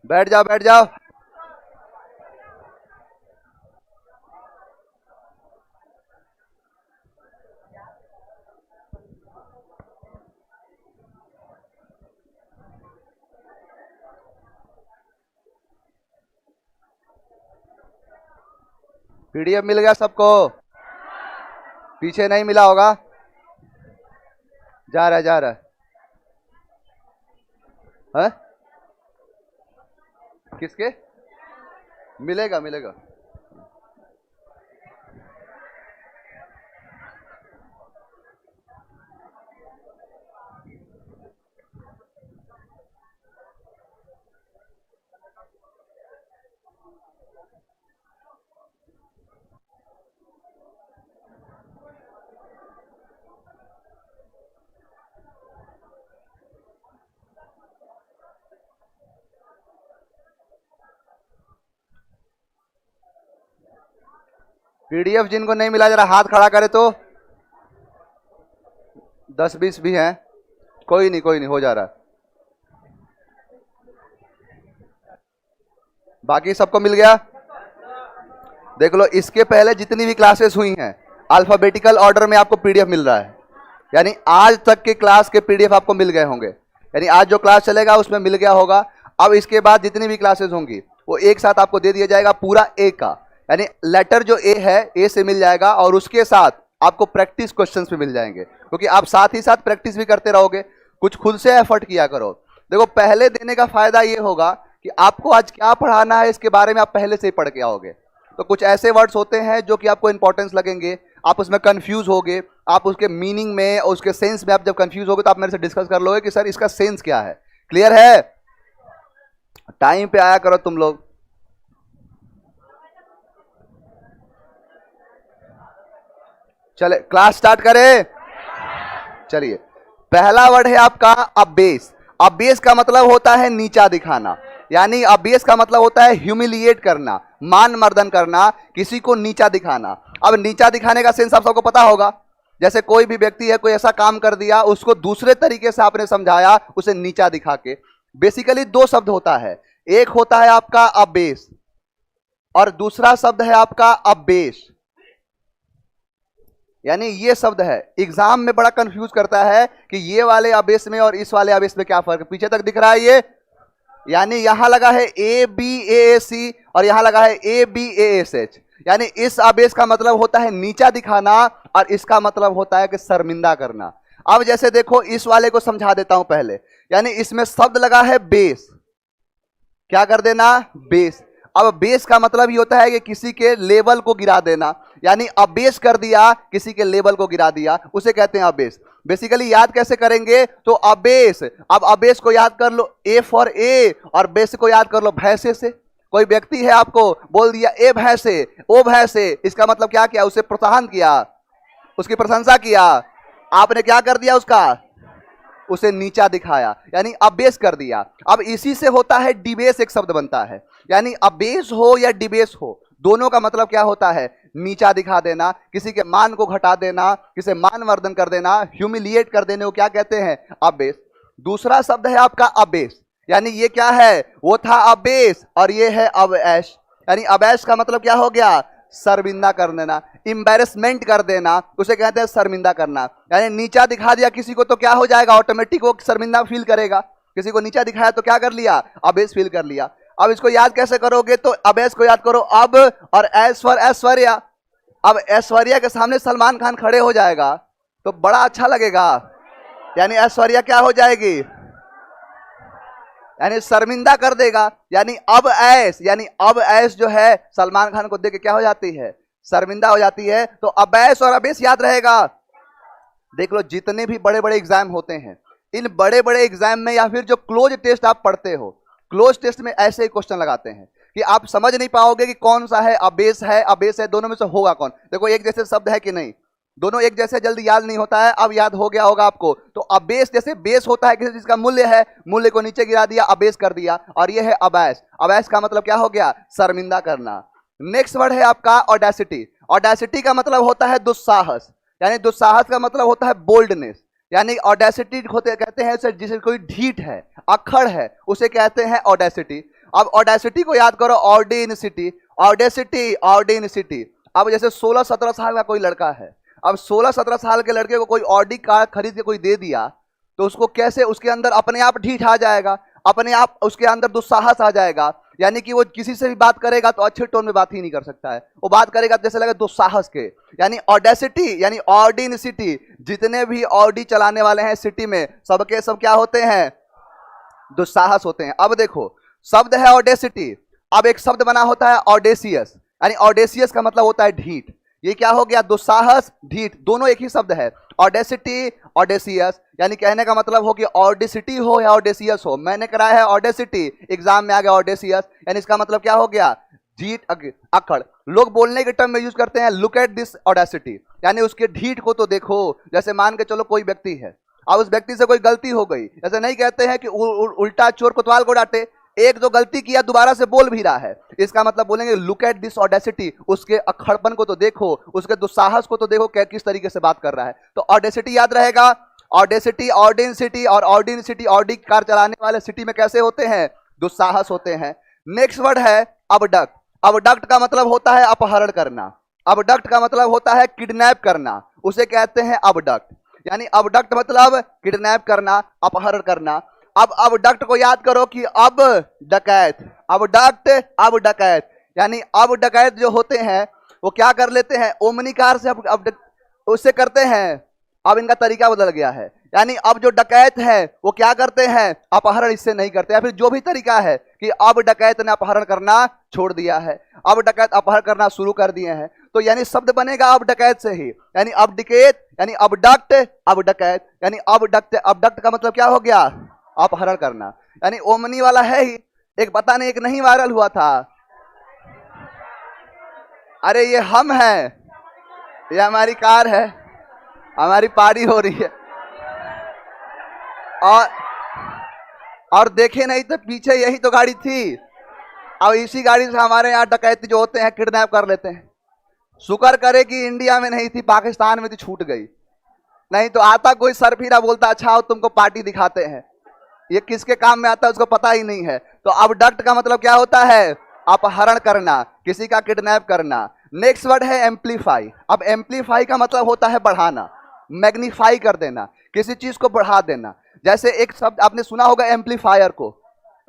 बैठ जाओ बैठ जाओ। पीडीएफ मिल गया सबको? पीछे नहीं मिला होगा। जा रहा है जा रहा है। किसके? मिलेगा मिलेगा। पीडीएफ जिनको नहीं मिला जरा हाथ खड़ा करे तो। 10-20 भी हैं। कोई नहीं हो जा रहा है। बाकी सबको मिल गया? देख लो, इसके पहले जितनी भी क्लासेस हुई हैं अल्फाबेटिकल ऑर्डर में आपको पीडीएफ मिल रहा है। यानी आज तक के क्लास के पीडीएफ आपको मिल गए होंगे। यानी आज जो क्लास चलेगा उसमें मिल गया होगा। अब इसके बाद जितनी भी क्लासेस होंगी वो एक साथ आपको दे दिया जाएगा पूरा ए का। यानी लेटर जो ए है ए से मिल जाएगा और उसके साथ आपको प्रैक्टिस क्वेश्चंस भी मिल जाएंगे, क्योंकि आप साथ ही साथ प्रैक्टिस भी करते रहोगे। कुछ खुद से एफर्ट किया करो। देखो, पहले देने का फायदा ये होगा कि आपको आज क्या पढ़ाना है इसके बारे में आप पहले से ही पढ़ के आओगे। तो कुछ ऐसे वर्ड्स होते हैं जो कि आपको इंपॉर्टेंस लगेंगे, आप उसमें कंफ्यूज होगे, आप उसके मीनिंग में और उसके सेंस में आप जब कंफ्यूज होगे तो आप मेरे से डिस्कस कर लोगे कि सर इसका सेंस क्या है। क्लियर है? टाइम पे आया करो तुम लोग। चले क्लास स्टार्ट करें। चलिए, पहला वर्ड है आपका अबेस। अबेस का मतलब होता है नीचा दिखाना। यानी अबेस का मतलब होता है ह्यूमिलिएट करना, मान मर्दन करना, किसी को नीचा दिखाना। अब नीचा दिखाने का सेंस आप सबको पता होगा। जैसे कोई भी व्यक्ति है, कोई ऐसा काम कर दिया, उसको दूसरे तरीके से आपने समझाया, उसे नीचा दिखा के। बेसिकली दो शब्द होता है, एक होता है आपका अबेस और दूसरा शब्द है आपका अबेस। यानी ये शब्द है, एग्जाम में बड़ा कंफ्यूज करता है कि ये वाले अबेस में और इस वाले अबेस में क्या फर्क है। पीछे तक दिख रहा है ये? यानी यहां लगा है ए बी ए ए सी और यहां लगा है A B A S H. यानी इस अबेस का मतलब होता है नीचा दिखाना और इसका मतलब होता है कि शर्मिंदा करना। अब जैसे देखो, इस वाले को समझा देता हूं पहले। यानी इसमें शब्द लगा है बेस। क्या कर देना? बेस। अब बेस का मतलब ये होता है कि किसी के लेवल को गिरा देना। यानी अबेस कर दिया, किसी के लेवल को गिरा दिया, उसे कहते हैं अबेस। बेसिकली याद कैसे करेंगे? तो अबेस, अब अबेस को याद कर लो ए फॉर ए और बेस को याद कर लो भैंसे से। कोई व्यक्ति है, आपको बोल दिया ए भैंसे, ओ भैंसे, इसका मतलब क्या किया? उसे प्रोत्साहन किया, उसकी प्रशंसा किया। आपने क्या कर दिया? उसका उसे नीचा दिखाया, यानी अबेस कर दिया। अब इसी से होता है डिबेस, एक शब्द बनता है। यानी अबेस हो या डिबेस हो, दोनों का मतलब क्या होता है? नीचा दिखा देना, किसी के मान को घटा देना, किसी मान वर्धन कर देना, ह्यूमिलिएट कर देने को क्या कहते हैं? अबेस। दूसरा शब्द है आपका अबेस। यानी ये क्या है? वो था अबेस और ये है अबएश। यानी अबएश का मतलब क्या हो गया? शर्मिंदा कर देना, इंबैरेसमेंट कर देना, उसे कहते हैं शर्मिंदा करना। यानी नीचा दिखा दिया किसी को तो क्या हो जाएगा? ऑटोमेटिक वो शर्मिंदा फील करेगा। किसी को नीचा दिखाया तो क्या कर लिया? अबेस फील कर लिया। अब इसको याद कैसे करोगे? तो अबेस को याद करो अब और एस फॉर ऐश्वर्या। अब ऐश्वर्या के सामने सलमान खान खड़े हो जाएगा तो बड़ा अच्छा लगेगा। यानी ऐश्वर्या क्या हो जाएगी? यानी शर्मिंदा कर देगा। यानी अब ऐश, यानी अब ऐश जो है सलमान खान को देख के क्या हो जाती है? शर्मिंदा हो जाती है। तो अबैस और अबेस याद रहेगा। देख लो, जितने भी बड़े बड़े एग्जाम होते हैं, इन बड़े बड़े एग्जाम में या फिर जो क्लोज टेस्ट आप पढ़ते हो, क्लोज टेस्ट में ऐसे ही क्वेश्चन लगाते हैं कि आप समझ नहीं पाओगे कि कौन सा है अबेस है, अबेस है, दोनों में से होगा कौन। देखो, एक जैसे शब्द है कि नहीं? दोनों एक जैसे जल्दी याद नहीं होता है। अब याद हो गया होगा आपको। तो अबेस, जैसे बेस होता है किसी चीज का मूल्य है, मूल्य को नीचे गिरा दिया, अबेस कर दिया। और ये है अबैस। अबैस का मतलब क्या हो गया? शर्मिंदा करना। नेक्स्ट वर्ड है आपका ऑडेसिटी। ऑडेसिटी का मतलब होता है दुस्साहस। यानी दुस्साहस का मतलब होता है बोल्डनेस। यानी ऑडेसिटी होते कहते हैं जिसे कोई ढीठ है, अक्खड़ है, उसे कहते हैं ऑडेसिटी। अब ऑडेसिटी को याद करो, ऑर्डिनिसिटी, ऑडेसिटी, ऑर्डिनिसिटी। अब जैसे 16-17 साल का कोई लड़का है, अब 16-17 साल के लड़के को कोई ऑडी कार खरीद के कोई दे दिया, तो उसको कैसे, उसके अंदर अपने आप ढीठ आ जाएगा, अपने आप उसके अंदर दुस्साहस आ जाएगा। यानी कि वो किसी से भी बात करेगा तो अच्छे टोन में बात ही नहीं कर सकता है, वो बात करेगा तो जैसे लगे दुस्साहस के। यानी ऑडेसिटी यानी ऑर्डिनिसिटी, जितने भी ऑडी चलाने वाले हैं सिटी में, सबके सब क्या होते हैं, दुस्साहस होते हैं। अब देखो, शब्द है ऑडेसिटी, अब एक शब्द बना होता है ऑडेसियस, यानी ऑडेसियस का मतलब होता है ढीठ। ये क्या हो गया, दुस्साहस, ढीठ, दोनों एक ही शब्द है। ऑडेसिटी, ऑडेसियस, यानी कहने का मतलब हो कि ऑडेसिटी हो या ऑडेसियस हो। मैंने कराया है ऑडेसिटी, एग्जाम में आ गया ऑडेसियस, यानी इसका मतलब क्या हो गया, ढीठ, अकड़। लोग बोलने के टर्म में यूज करते हैं लुक एट दिस ऑडेसिटी, यानी उसके ढीठ को तो देखो। जैसे मान के चलो कोई व्यक्ति है, अब उस व्यक्ति से कोई गलती हो गई, ऐसे नहीं कहते हैं कि उल्टा चोर कोतवाल को डांटे, एक जो गलती किया दोबारा से बोल भी रहा है, इसका मतलब बोलेंगे लुक एट दिस ऑडेसिटी, उसके अखड़पन को तो देखो, उसके दुस्साहस को तो देखो किस तरीके से बात कर रहा है। तो ऑडेसिटी याद रहेगा, ऑडेसिटी, ऑर्डिनिसिटी, और ऑर्डिनिसिटी ऑडी कार चलाने वाले सिटी में कैसे होते हैं, दुस्साहस होते हैं। नेक्स्ट वर्ड है अबडक्ट। अबडक्ट का मतलब होता है अपहरण करना, अबडक्ट का मतलब होता है किडनैप करना, उसे कहते हैं अबडक्ट। यानी अबडक्ट मतलब किडनैप करना, अपहरण करना। अब अबडक्ट को याद करो कि अब डकैत, अबडक्ट, अब डकैत, यानी अब डकैत जो होते हैं वो क्या कर लेते हैं, ओमनी कार से अब उससे करते हैं। अब इनका तरीका बदल गया है, यानी अब जो डकैत है वो क्या करते हैं, अपहरण इससे नहीं करते, या फिर जो भी तरीका है कि अब डकैत ने अपहरण करना छोड़ दिया है, अब डकैत अपहरण करना शुरू कर दिए हैं। तो यानी शब्द बनेगा अब डकैत से ही, यानी अब डकैत, यानी अबडक्ट, अब डकैत, यानी अब डकैत। अबडक्ट का मतलब क्या हो गया, अपहरण करना। यानी ओमनी वाला है ही एक, पता नहीं एक नहीं वायरल हुआ था, अरे ये हम हैं, ये हमारी कार है, हमारी पार्टी हो रही है, और देखे नहीं तो पीछे यही तो गाड़ी थी। अब इसी गाड़ी से हमारे यहाँ डकैती जो होते हैं किडनैप कर लेते हैं। शुक्र करे कि इंडिया में नहीं थी, पाकिस्तान में तो छूट गई, नहीं तो आता कोई सरफिरा बोलता अच्छा आओ तुमको पार्टी दिखाते हैं, ये किसके काम में आता है उसको पता ही नहीं है। तो अबडक्ट का मतलब क्या होता है, अपहरण करना, किसी का किडनैप करना। नेक्स्ट वर्ड है एम्पलीफाई। अब एम्पलीफाई का मतलब होता है बढ़ाना, मैग्नीफाई कर देना, किसी चीज को बढ़ा देना। जैसे एक शब्द आपने सुना होगा एम्पलीफायर को,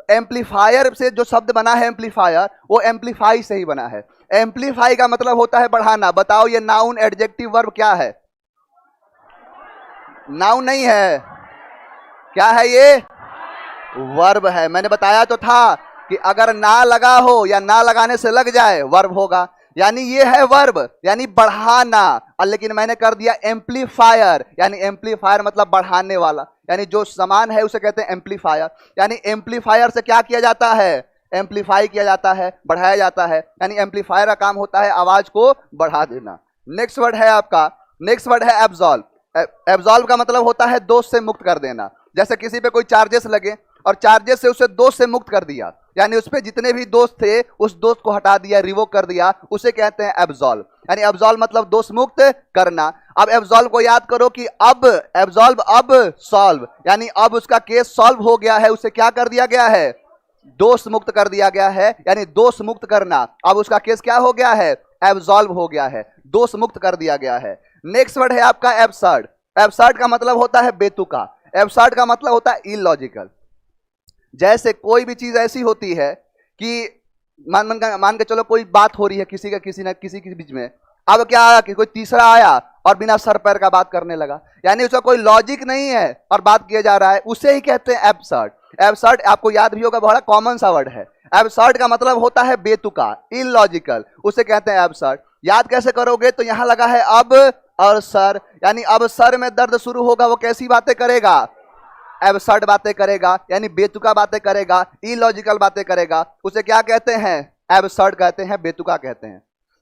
एम्पलीफायर से जो शब्द बना है एम्पलीफायर, वो एम्पलीफाई से ही बना है। एम्पलीफाई का मतलब होता है बढ़ाना। बताओ ये नाउन एडजेक्टिव वर्ब क्या है, नाउन नहीं है, क्या है ये, वर्ब है। मैंने बताया तो था कि अगर ना लगा हो या ना लगाने से लग जाए वर्ब होगा, यानी ये है वर्ब, यानी बढ़ाना। और लेकिन मैंने कर दिया एम्पलीफायर, यानी एम्पलीफायर मतलब बढ़ाने वाला, यानी जो समान है उसे कहते हैं एम्पलीफायर। यानी एम्पलीफायर से क्या किया जाता है, एम्पलीफाई किया जाता है, बढ़ाया जाता है। यानी एम्पलीफायर का काम होता है आवाज को बढ़ा देना। नेक्स्ट वर्ड है आपका, नेक्स्ट वर्ड है एब्सॉल्व। एब्सॉल्व का मतलब होता है दोष से मुक्त कर देना। जैसे किसी पे कोई चार्जेस लगे और चार्जेस से उसे दोष से मुक्त कर दिया, यानी उस पे जितने भी दोष थे उस दोष को हटा दिया, रिवोक कर दिया, उसे कहते हैं एब्सॉल्व। यानी एब्सॉल्व मतलब दोष मुक्त करना। अब एब्सॉल्व को याद करो कि अब एब्सॉल्व, अब सॉल्व, यानी अब उसका केस सॉल्व हो गया है, उसे क्या कर दिया गया है, दोष मुक्त कर दिया गया है, यानी दोष मुक्त करना। अब उसका केस क्या हो गया है, एब्सॉल्व हो गया है, दोष मुक्त कर दिया गया है। नेक्स्ट वर्ड है आपका एब्सर्ड। एब्सर्ड का मतलब होता है बेतुका, एब्सर्ड का मतलब होता है इलॉजिकल। जैसे कोई भी चीज ऐसी होती है कि मान के चलो कोई बात हो रही है किसी का किसी के बीच में, अब क्या आया कि कोई तीसरा आया और बिना सर पैर का बात करने लगा, यानी उसका कोई लॉजिक नहीं है और बात किया जा रहा है, उसे ही कहते हैं एब्सर्ड। एब्सर्ड आपको याद भी होगा, बड़ा कॉमन सा वर्ड है। एब्सर्ड का मतलब होता है बेतुका, इलॉजिकल, उसे कहते हैं एब्सर्ड। याद कैसे करोगे, तो यहां लगा है अब और सर, यानी अब सर में दर्द शुरू होगा, वो कैसी बातें करेगा, एब्सर्ड बातें करेगा, यानी बेतुका बातें करेगा, इलॉजिकल बातें करेगा, उसे क्या कहते हैं, एब्सर्ड कहते हैं, बेतुका कहते हैं।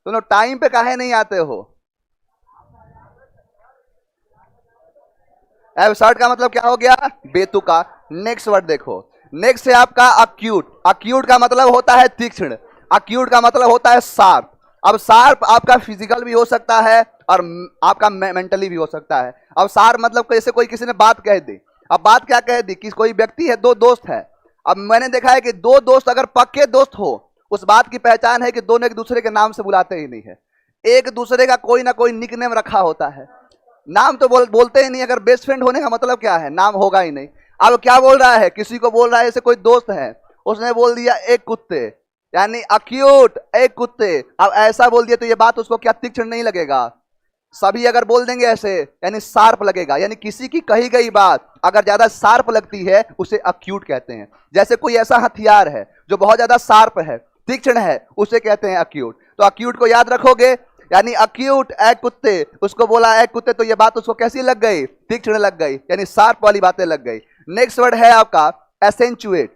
दोनों टाइम पे काहे नहीं आते हो, एब्सर्ड का मतलब क्या हो गया, बेतुका। नेक्स्ट वर्ड देखो, नेक्स्ट है आपका अक्यूट। अक्यूट का मतलब होता है तीक्ष्ण, अक्यूट का मतलब होता है शार्प। अब शार्प आपका फिजिकल भी हो सकता है और आपका मेंटली भी हो सकता है। अब शार्प मतलब जैसे कोई किसी ने बात कह दी, अब बात क्या कह दी कि कोई व्यक्ति है, दो दोस्त है, अब मैंने देखा है कि दो दोस्त अगर पक्के दोस्त हो, उस बात की पहचान है कि दोनों एक दूसरे के नाम से बुलाते ही नहीं है, एक दूसरे का कोई ना कोई निकनेम रखा होता है, नाम तो बोलते ही नहीं। अगर बेस्ट फ्रेंड होने का मतलब क्या है, नाम होगा ही नहीं। अब क्या बोल रहा है, किसी को बोल रहा है, जैसे कोई दोस्त है, उसने बोल दिया एक कुत्ते, यानी अक्यूट एक कुत्ते। अब ऐसा बोल दिया तो ये बात उसको क्या तीक्ष्ण नहीं लगेगा? सभी अगर बोल देंगे ऐसे यानी शार्प लगेगा। यानी किसी की कही गई बात अगर ज्यादा शार्प लगती है उसे अक्यूट कहते हैं। जैसे कोई ऐसा हथियार है जो बहुत ज्यादा शार्प है, तीक्ष्ण है, उसे कहते हैं अक्यूट। तो अक्यूट को याद रखोगे, यानी अक्यूट ए कुत्ते, उसको बोला ए कुत्ते तो ये बात उसको कैसी लग गई? तीक्ष्ण लग गई, यानी शार्प वाली बातें लग गई। नेक्स्ट वर्ड है आपका एसेंचुएट।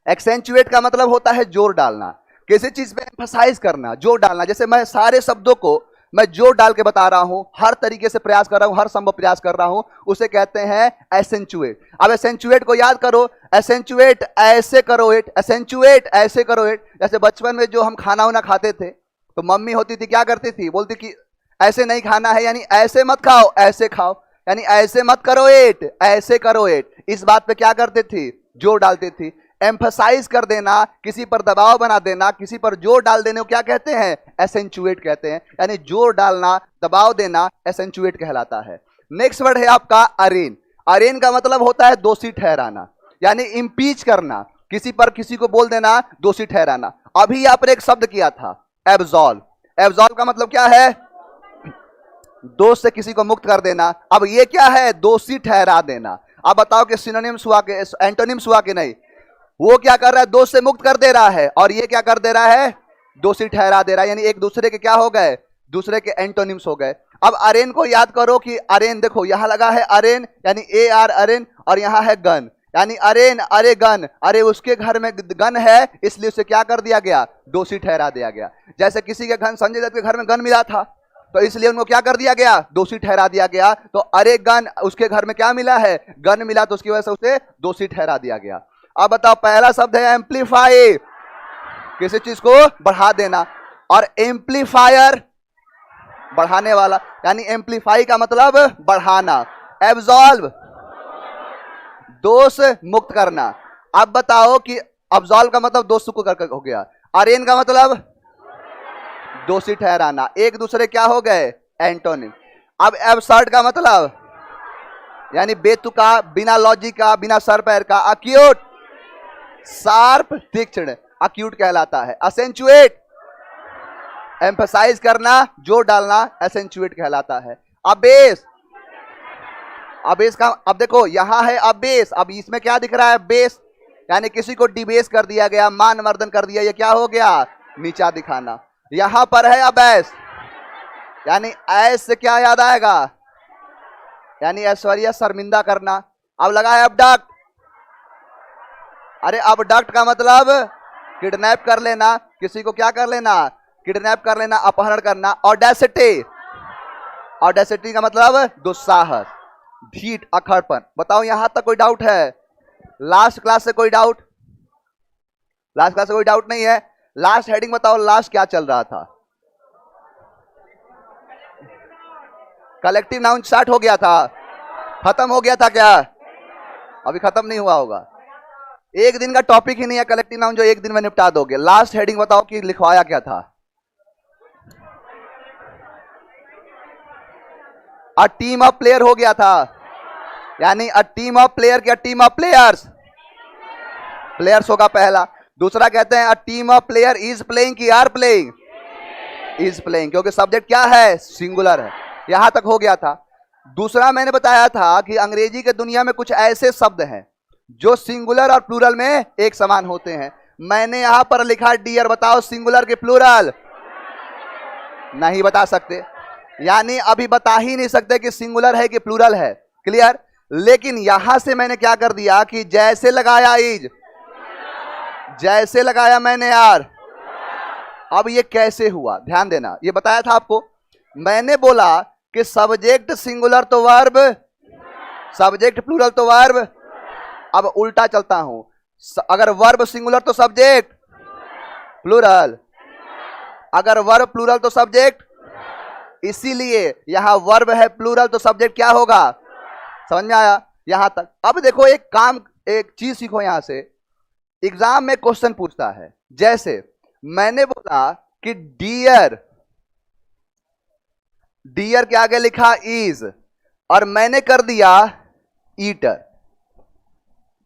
एक्सेंचुएट का मतलब होता है जोर डालना, किसी चीज पे एम्फसाइज करना, जोर डालना। जैसे मैं सारे शब्दों को मैं जोर डाल के बता रहा हूं, हर तरीके से प्रयास कर रहा हूं, हर संभव प्रयास कर रहा हूं, उसे कहते हैं एसेंचुएट। अब एसेंचुएट को याद करो, एसेंचुएट ऐसे करो इट, एसेंचुएट ऐसे करो इट। जैसे बचपन में जो हम खाना वाना खाते थे तो मम्मी होती थी, क्या करती थी, बोलती कि ऐसे नहीं खाना है, यानी ऐसे मत खाओ, ऐसे खाओ, यानी ऐसे मत करो इट, ऐसे करो इट। इस बात पे क्या करते थे? जोर डालते थे। एम्फसाइज कर देना, किसी पर दबाव बना देना, किसी पर जोर डाल देने को क्या कहते हैं? एसेंचुएट कहते हैं। यानी जोर डालना, दबाव देना एसेंचुएट कहलाता है। नेक्स्ट वर्ड है आपका अरेन। अरेन का मतलब होता है दोषी ठहराना, यानी इम्पीच करना, किसी पर किसी को बोल देना, दोषी ठहराना। अभी आपने एक शब्द किया था एब्सॉल्व। एब्सॉल्व का मतलब क्या है? दोष से किसी को मुक्त कर देना। अब ये क्या है? दोषी ठहरा देना। अब बताओ कि सिनोनिम्स हुआ के एंटोनिम्स हुआ कि नहीं? वो क्या कर रहा है? दोष से मुक्त कर दे रहा है, और ये क्या कर दे रहा है? दोषी ठहरा दे रहा है। यानी एक दूसरे के क्या हो गए? दूसरे के एंटोनिम्स हो गए। अब अरेन को याद करो कि अरेन, देखो यहां लगा है अरेन, यानी ए आर अरेन, और यहां है गन, यानी अरेन, अरे गन, अरे उसके घर में गन है, इसलिए उसे क्या कर दिया गया? दोषी ठहरा दिया गया। जैसे किसी के घर, संजय दत्त के घर में गन मिला था, तो इसलिए उनको क्या कर दिया गया? दोषी ठहरा दिया गया। तो अरे गन, उसके घर में क्या मिला है? गन मिला, तो उसकी वजह से उसे दोषी ठहरा दिया गया। अब बताओ, पहला शब्द है एम्पलीफाई, किसी चीज को बढ़ा देना, और एम्पलीफायर बढ़ाने वाला, यानी एम्पलीफाई का मतलब बढ़ाना। एब्सॉल्व दोष मुक्त करना। अब बताओ कि अब्सॉल्व का मतलब दोष को करके हो गया, अरेन का मतलब दोषी ठहराना। एक दूसरे क्या हो गए? एंटोनिम। अब एब्सर्ड का मतलब यानी बेतुका, बिना लॉजिक का, बिना सर पैर का। अक्यूट शार्प, तीक्ष्ण, अक्यूट कहलाता है। असेंचुएट एम्फसाइज करना, जोर डालना, एसेंचुएट कहलाता है। अबेस, अबेस का, अब देखो यहां है अबेस, अब इसमें क्या दिख रहा है? बेस, यानी किसी को डिबेस कर दिया गया, मान मर्दन कर दिया, ये क्या हो गया? नीचा दिखाना। यहां पर है अबैस, यानी ऐस से क्या याद आएगा? यानी ऐश्वर्या शर्मिंदा करना। अब लगा है अबडक्ट, अरे अबडक्ट का मतलब किडनैप कर लेना, किसी को क्या कर लेना? किडनैप कर लेना, अपहरण करना। ऑडेसिटी, ऑडेसिटी का मतलब दुस्साहस, ढीठ, अखड़पन। बताओ यहां तक कोई डाउट है? लास्ट क्लास से कोई डाउट? लास्ट क्लास से कोई डाउट नहीं है? लास्ट हेडिंग बताओ, लास्ट क्या चल रहा था? कलेक्टिव नाउन स्टार्ट हो गया था, खत्म हो गया था क्या? अभी खत्म नहीं हुआ होगा। एक दिन का टॉपिक ही नहीं है कलेक्टिव नाउन जो एक दिन में निपटा दोगे। लास्ट हेडिंग बताओ कि लिखवाया क्या था? अ टीम ऑफ प्लेयर हो गया था, यानी अ टीम ऑफ प्लेयर क्या? टीम ऑफ प्लेयर्स, प्लेयर्स होगा पहला। दूसरा कहते हैं a team of player is playing की आर प्लेइंग? इज प्लेइंग, क्योंकि सब्जेक्ट क्या है? सिंगुलर है। यहां तक हो गया था। दूसरा मैंने बताया था कि अंग्रेजी के दुनिया में कुछ ऐसे शब्द हैं जो सिंगुलर और प्लूरल में एक समान होते हैं। मैंने यहां पर लिखा डियर, बताओ सिंगुलर के प्लूरल? नहीं बता सकते, यानी अभी बता ही नहीं सकते कि सिंगुलर है कि प्लूरल है। क्लियर? लेकिन यहां से मैंने क्या कर दिया कि जैसे लगाया इज, जैसे लगाया मैंने यार। अब ये कैसे हुआ ध्यान देना, ये बताया था आपको। मैंने बोला कि सब्जेक्ट सिंगुलर तो वर्ब, सब्जेक्ट प्लूरल तो वर्ब। अब उल्टा चलता हूं, अगर वर्ब सिंगुलर तो सब्जेक्ट प्लूरल, अगर वर्ब प्लूरल तो सब्जेक्ट। इसीलिए यहां वर्ब है प्लूरल, तो सब्जेक्ट क्या होगा? समझ में आया यहां तक? अब देखो एक काम, एक चीज सीखो यहां से एग्जाम में क्वेश्चन पूछता है, जैसे मैंने बोला कि डियर, डियर के आगे लिखा इज और मैंने कर दिया ईटर।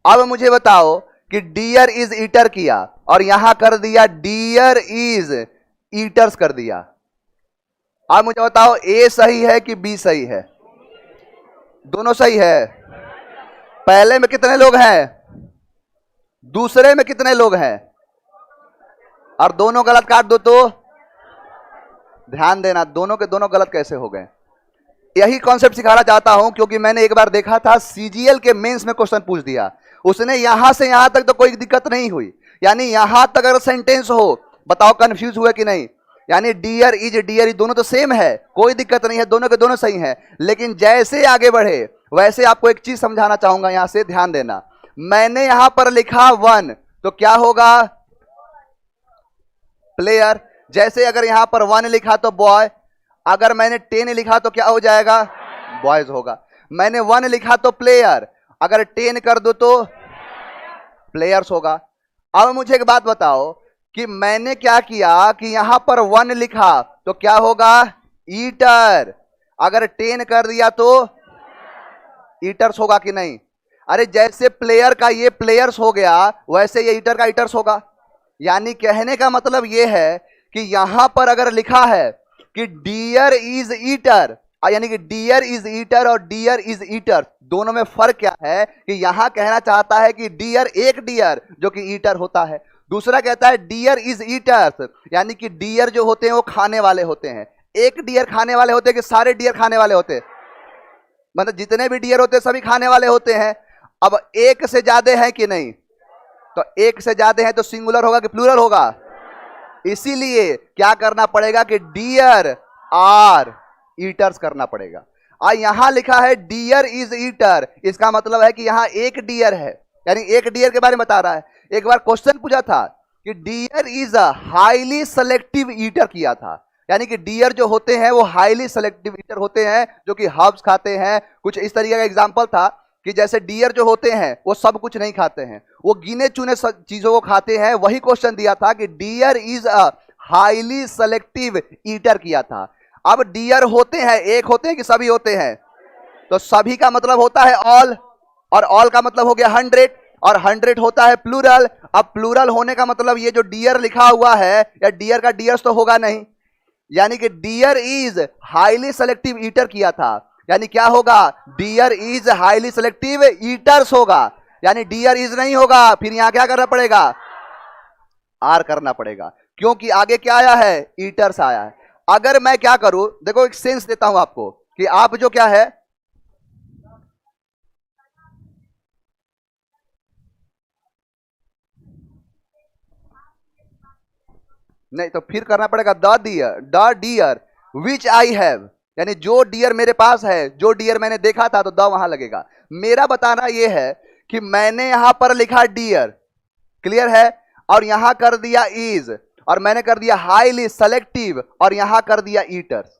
अब मुझे बताओ कि डियर इज ईटर किया और यहां कर दिया डियर इज ईटर्स कर दिया। अब मुझे बताओ ए सही है कि बी सही है? दोनों सही है। पहले में कितने लोग हैं, दूसरे में कितने लोग हैं, और दोनों गलत काट दो तो ध्यान देना, दोनों के दोनों गलत कैसे हो गए। यही कॉन्सेप्ट सिखाना चाहता हूं, क्योंकि मैंने एक बार देखा था सीजीएल के मेंस में क्वेश्चन पूछ दिया, उसने यहां से यहां तक तो कोई दिक्कत नहीं हुई, यानी यहां तक अगर सेंटेंस हो, बताओ कंफ्यूज हुए कि नहीं? यानी डियर इज डियर दोनों तो सेम है, कोई दिक्कत नहीं है, दोनों के दोनों सही हैं। लेकिन जैसे आगे बढ़े वैसे आपको एक चीज समझाना चाहूंगा, यहां से ध्यान देना। मैंने यहां पर लिखा वन, तो क्या होगा? प्लेयर। जैसे अगर यहां पर वन लिखा तो बॉय, अगर मैंने 10 लिखा तो क्या हो जाएगा? बॉयज होगा। मैंने 1 लिखा तो प्लेयर, अगर 10 कर दो तो प्लेयर्स होगा। अब मुझे एक बात बताओ कि मैंने क्या किया कि यहां पर 1 लिखा तो क्या होगा? ईटर। अगर 10 कर दिया तो ईटर्स होगा कि नहीं? अरे जैसे प्लेयर का ये प्लेयर्स हो गया, वैसे ये ईटर का ईटर्स होगा। यानी कहने का मतलब ये है कि यहां पर अगर लिखा है कि डियर इज ईटर, यानी कि डियर इज ईटर और डियर इज ईटर, दोनों में फर्क क्या है कि यहां कहना चाहता है कि डियर एक डियर जो कि ईटर होता है, दूसरा कहता है डियर इज ईटर्स, यानी कि डियर जो होते हैं वो खाने वाले होते हैं। एक डियर खाने वाले होते हैं कि सारे डियर खाने वाले होते हैं? मतलब जितने भी डियर होते हैं सभी खाने वाले होते हैं। अब एक से ज्यादा है कि नहीं? तो एक से ज्यादा है तो सिंगुलर होगा कि प्लूरल होगा? इसीलिए क्या करना पड़ेगा कि डियर आर ईटर्स करना पड़ेगा। यहां लिखा है डियर इज ईटर, इसका मतलब है कि यहां एक डियर है, यानी एक डियर के बारे में बता रहा है। एक बार क्वेश्चन पूछा था कि deer is a highly selective eater किया था, यानी कि डियर जो होते हैं वो हाईली सेलेक्टिव ईटर होते हैं, जो कि हर्ब्स खाते हैं। कुछ इस तरीके का एग्जांपल था कि जैसे डियर जो होते हैं वो सब कुछ नहीं खाते हैं, वो गिने चुने चीजों को खाते हैं। वही क्वेश्चन दिया था कि deer is a highly selective eater किया था। अब डियर होते हैं, एक होते हैं कि सभी होते हैं? तो सभी का मतलब होता है ऑल, और ऑल का मतलब हो गया 100, और 100 होता है प्लूरल। अब प्लूरल होने का मतलब ये जो डियर लिखा हुआ है, या डियर का डियर्स तो होगा नहीं, यानी कि deer is highly selective eater किया था, यानी क्या होगा? Deer is highly selective eaters होगा, यानी डियर इज नहीं होगा, फिर यहां क्या करना पड़ेगा? आर करना पड़ेगा, क्योंकि आगे क्या आया है? ईटर्स आया है। अगर मैं क्या करूं, देखो एक सेंस देता हूं आपको कि आप जो क्या है, नहीं तो फिर करना पड़ेगा the deer which I have, यानी जो डियर मेरे पास है, जो डियर मैंने देखा था, तो द वहां लगेगा। मेरा बताना यह है कि मैंने यहां पर लिखा डियर, क्लियर है, और यहां कर दिया इज, और मैंने कर दिया हाईली सेलेक्टिव, और यहां कर दिया ईटर्स।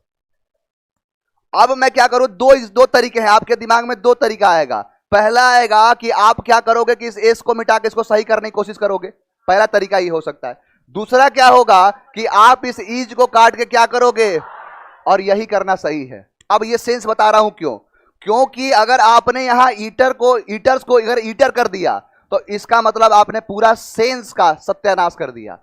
अब मैं क्या करूं? दो तरीके हैं आपके दिमाग में, दो तरीका आएगा। पहला आएगा कि आप क्या करोगे कि इस एस को मिटा के इसको सही करने की कोशिश करोगे, पहला तरीका ही हो सकता है। दूसरा क्या होगा कि आप इस ईज को काट के क्या करोगे, और यही करना सही है। अब ये सेंस बता रहा हूं क्यों, क्योंकि अगर आपने यहां ईटर को, ईटर्स को अगर ईटर कर दिया, तो इसका मतलब आपने पूरा सेंस का सत्यानाश कर दिया।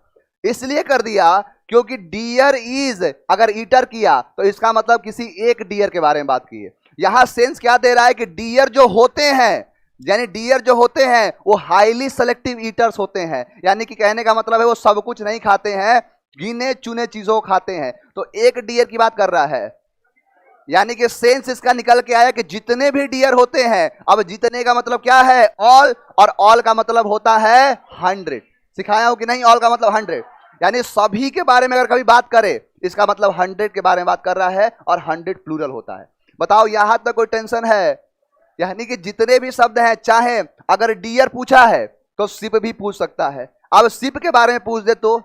इसलिए कर दिया क्योंकि डियर इज अगर ईटर किया तो इसका मतलब किसी एक डियर के बारे में बात की है। यहां सेंस क्या दे रहा है कि डियर जो होते हैं, यानी डियर जो होते हैं वो हाईली सेलेक्टिव ईटर्स होते हैं, यानी कि कहने का मतलब है वो सब कुछ नहीं खाते हैं, गिने चुने चीजों को खाते हैं। तो एक डियर की बात कर रहा है, यानी कि सेंस इसका निकल के आया कि जितने भी डियर होते हैं। अब जितने का मतलब क्या है? ऑल, और ऑल का मतलब होता है 100। सिखाया हो कि नहीं? ऑल का मतलब 100, यानी सभी के बारे में अगर कभी बात करे, इसका मतलब 100 के बारे में बात कर रहा है, और 100 प्लूरल होता है। बताओ यहां तक कोई टेंशन है? यानी कि जितने भी शब्द हैं, चाहे अगर डियर पूछा है तो सिप भी पूछ सकता है। अब सिप के बारे में पूछ दे तो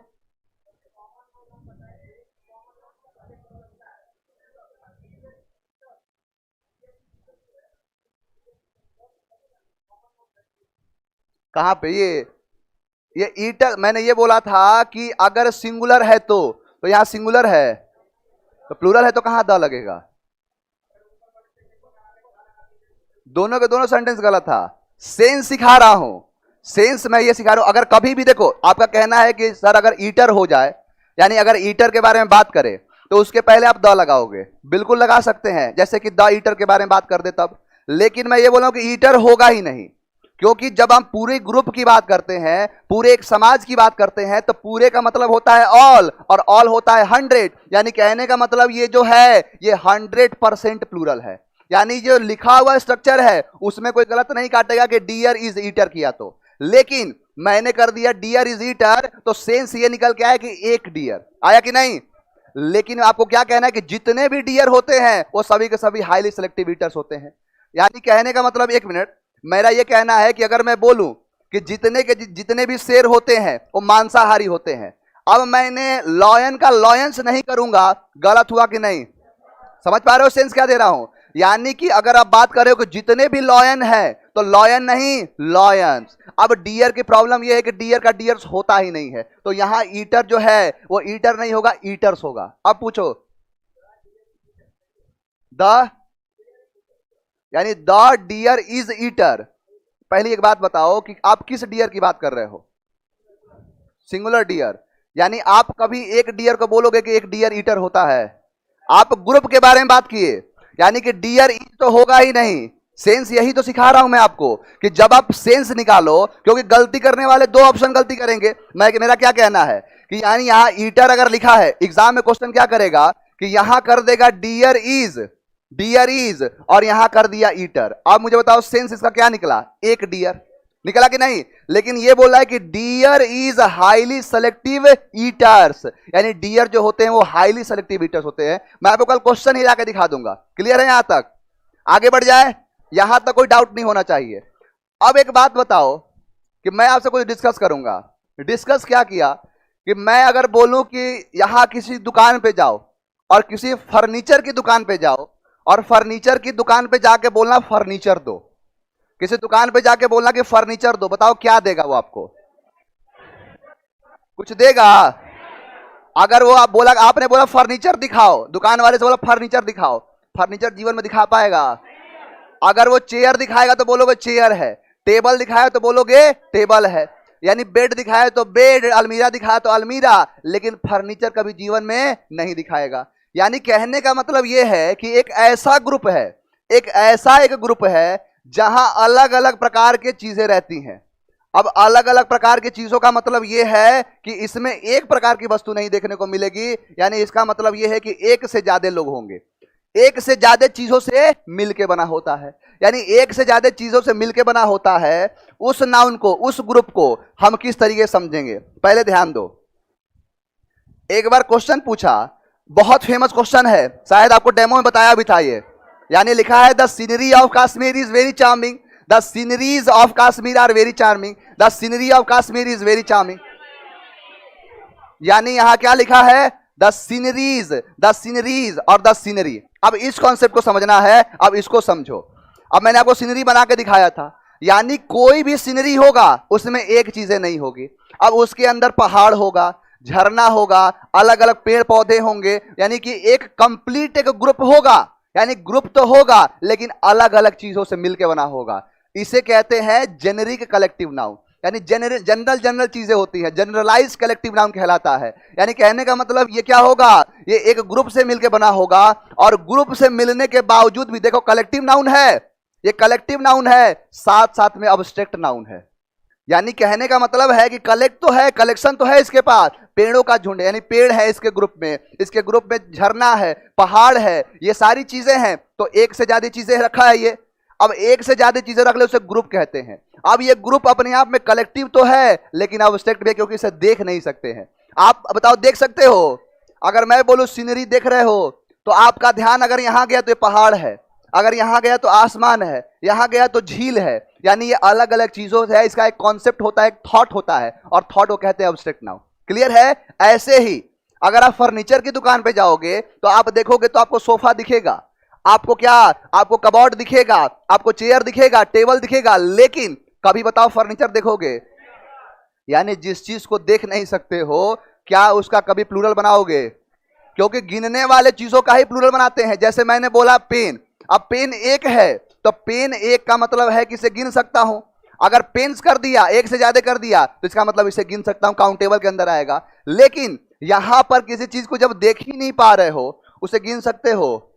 कहां पे ये ये ईटर, मैंने ये बोला था कि अगर सिंगुलर है तो यहां सिंगुलर है, तो प्लूरल है तो कहां द लगेगा? दोनों के दोनों सेंटेंस गलत था। सेंस सिखा रहा हूं, सेंस मैं ये सिखा रहा हूं। अगर कभी भी देखो, आपका कहना है कि सर अगर ईटर हो जाए, यानी अगर ईटर के बारे में बात करें तो उसके पहले आप द लगाओगे, बिल्कुल लगा सकते हैं, जैसे कि द ईटर के बारे में बात कर दे तब। लेकिन मैं ये बोल रहा हूं कि ईटर होगा ही नहीं, क्योंकि जब हम पूरे ग्रुप की बात करते हैं, पूरे एक समाज की बात करते हैं, तो पूरे का मतलब होता है ऑल, और ऑल होता है 100, यानी कहने का मतलब ये जो है ये 100% प्लूरल है। यानी जो लिखा हुआ स्ट्रक्चर है उसमें कोई गलत नहीं काटेगा कि डियर इज ईटर किया तो। लेकिन मैंने कर दिया डियर इज ईटर, तो सेंस ये निकल के आया कि एक डियर आया कि नहीं। लेकिन आपको क्या कहना है कि जितने भी डियर होते हैं वो सभी के सभी हाईली सिलेक्टिव ईटर्स होते हैं। यानी कहने का मतलब, एक मिनट, मेरा ये कहना है कि अगर मैं बोलूं कि जितने भी शेर होते हैं वो मांसाहारी होते हैं, अब मैंने लॉयन का लॉयंस नहीं करूंगा, गलत हुआ कि नहीं? समझ पा रहे हो सेंस क्या दे रहा हूं? यानी कि अगर आप बात कर रहे हो कि जितने भी लॉयन है तो लॉयन नहीं लॉयंस। अब डियर की प्रॉब्लम यह है कि डियर का डियर्स होता ही नहीं है, तो यहां ईटर जो है वो ईटर नहीं होगा, ईटर्स होगा। अब पूछो द, यानी द डियर इज ईटर। पहली एक बात बताओ कि आप किस डियर की बात कर रहे हो? Singular deer. यानी आप कभी एक डियर को बोलोगे कि एक डियर ईटर होता है? आप ग्रुप के बारे में बात किए, यानी कि डियर इज तो होगा ही नहीं। सेंस यही तो सिखा रहा हूं मैं आपको कि जब आप सेंस निकालो, क्योंकि गलती करने वाले दो ऑप्शन गलती करेंगे। मेरा क्या कहना है कि यानी यहां ईटर अगर लिखा है, एग्जाम में क्वेश्चन क्या करेगा कि यहां कर देगा डियर इज और यहां कर दिया ईटर। अब मुझे बताओ सेंस इसका क्या निकला? एक डियर निकला कि नहीं? लेकिन ये बोल रहा है कि deer is highly selective eaters, यानी डियर जो होते हैं वो हाईली सेलेक्टिव ईटर्स होते हैं। मैं आपको कल क्वेश्चन ही लाकर दिखा दूंगा। क्लियर है? यहां तक आगे बढ़ जाए, यहां तक कोई डाउट नहीं होना चाहिए। अब एक बात बताओ कि मैं आपसे कुछ डिस्कस करूंगा। डिस्कस क्या किया कि मैं अगर बोलूं कि यहां किसी दुकान पे जाओ और किसी फर्नीचर की दुकान पे जाओ और फर्नीचर की दुकान पे जाके बोलना फर्नीचर दो, किसी दुकान पे जाके बोलना कि फर्नीचर दो, बताओ क्या देगा वो आपको? कुछ देगा? अगर वो आपने बोला फर्नीचर दिखाओ, दुकान वाले से बोला फर्नीचर दिखाओ, फर्नीचर जीवन में दिखा पाएगा? अगर वो चेयर दिखाएगा तो बोलोगे चेयर है, टेबल दिखाया तो बोलोगे टेबल है, यानी बेड दिखाया तो बेड, अलमीरा दिखाया तो अलमीरा, लेकिन फर्नीचर कभी जीवन में नहीं दिखाएगा। यानी कहने का मतलब यह है कि एक ऐसा ग्रुप है, एक ग्रुप है जहां अलग अलग प्रकार की चीजें रहती हैं। अब अलग अलग प्रकार की चीजों का मतलब यह है कि इसमें एक प्रकार की वस्तु नहीं देखने को मिलेगी, यानी इसका मतलब यह है कि एक से ज्यादा लोग होंगे, एक से ज्यादा चीजों से मिलके बना होता है। यानी एक से ज्यादा चीजों से मिलके बना होता है। उस नाउन को, उस ग्रुप को हम किस तरीके से समझेंगे? पहले ध्यान दो, एक बार क्वेश्चन पूछा, बहुत फेमस क्वेश्चन है, शायद आपको डेमो में बताया भी था ये। यानी लिखा है the scenery of Kashmir is very charming, the sceneries of Kashmir are very charming, the scenery of Kashmir is very charming. यानी यहां क्या लिखा है? द सीनरीज और द सीनरी। अब इस कॉन्सेप्ट को समझना है, अब इसको समझो। अब मैंने आपको सीनरी बना के दिखाया था, यानी कोई भी सीनरी होगा उसमें एक चीजें नहीं होगी। अब उसके अंदर पहाड़ होगा, झरना होगा, अलग अलग पेड़ पौधे होंगे, यानी कि एक कंप्लीट एक ग्रुप होगा। यानी ग्रुप तो होगा लेकिन अलग अलग चीजों से मिलकर बना होगा। इसे कहते हैं जेनेरिक कलेक्टिव नाउन, यानी जनरल चीजें होती है, जनरलाइज कलेक्टिव नाउन कहलाता है। यानी कहने का मतलब ये क्या होगा? ये एक ग्रुप से मिलकर बना होगा, और ग्रुप से मिलने के बावजूद भी देखो कलेक्टिव नाउन है, ये कलेक्टिव नाउन है, साथ साथ में अब्स्ट्रैक्ट नाउन है। यानी कहने का मतलब है कि कलेक्ट तो है, कलेक्शन तो है इसके पास, पेड़ों का झुंड, यानी पेड़ है इसके ग्रुप में झरना है, पहाड़ है, ये सारी चीजें हैं, तो एक से ज्यादा चीजें रखा है ये। अब एक से ज्यादा चीजें रख ले उसे ग्रुप कहते हैं। अब ये ग्रुप अपने आप में कलेक्टिव तो है लेकिन अब्स्ट्रैक्ट भी है, क्योंकि इसे देख नहीं सकते हैं। आप बताओ देख सकते हो? अगर मैं बोलूं सीनरी देख रहे हो तो आपका ध्यान अगर यहां गया तो ये पहाड़ है, अगर यहां गया तो आसमान है, यहां गया तो झील है, यानी ये अलग अलग चीजों से है। इसका एक कॉन्सेप्ट होता है, एक थॉट होता है, और थॉट को कहते हैं अब्स्ट्रैक्ट नाउन। क्लियर है? ऐसे ही अगर आप फर्नीचर की दुकान पे जाओगे तो आप देखोगे तो आपको सोफा दिखेगा, आपको क्या, आपको कबोर्ड दिखेगा, आपको चेयर दिखेगा, टेबल दिखेगा, लेकिन कभी बताओ फर्नीचर देखोगे? यानी जिस चीज को देख नहीं सकते हो, क्या उसका कभी प्लूरल बनाओगे? क्योंकि गिनने वाले चीजों का ही प्लूरल बनाते हैं। जैसे मैंने बोला पेन, अब पेन एक है तो पेन एक का मतलब है कि इसे गिन सकता हूं। अगर पेन्स कर दिया, एक से ज्यादा कर दिया, तो इसका मतलब इसे गिन सकता हूं, काउंटेबल के अंदर आएगा। लेकिन यहां पर किसी चीज को जब देख ही नहीं पा रहे हो, उसे गिन सकते हो?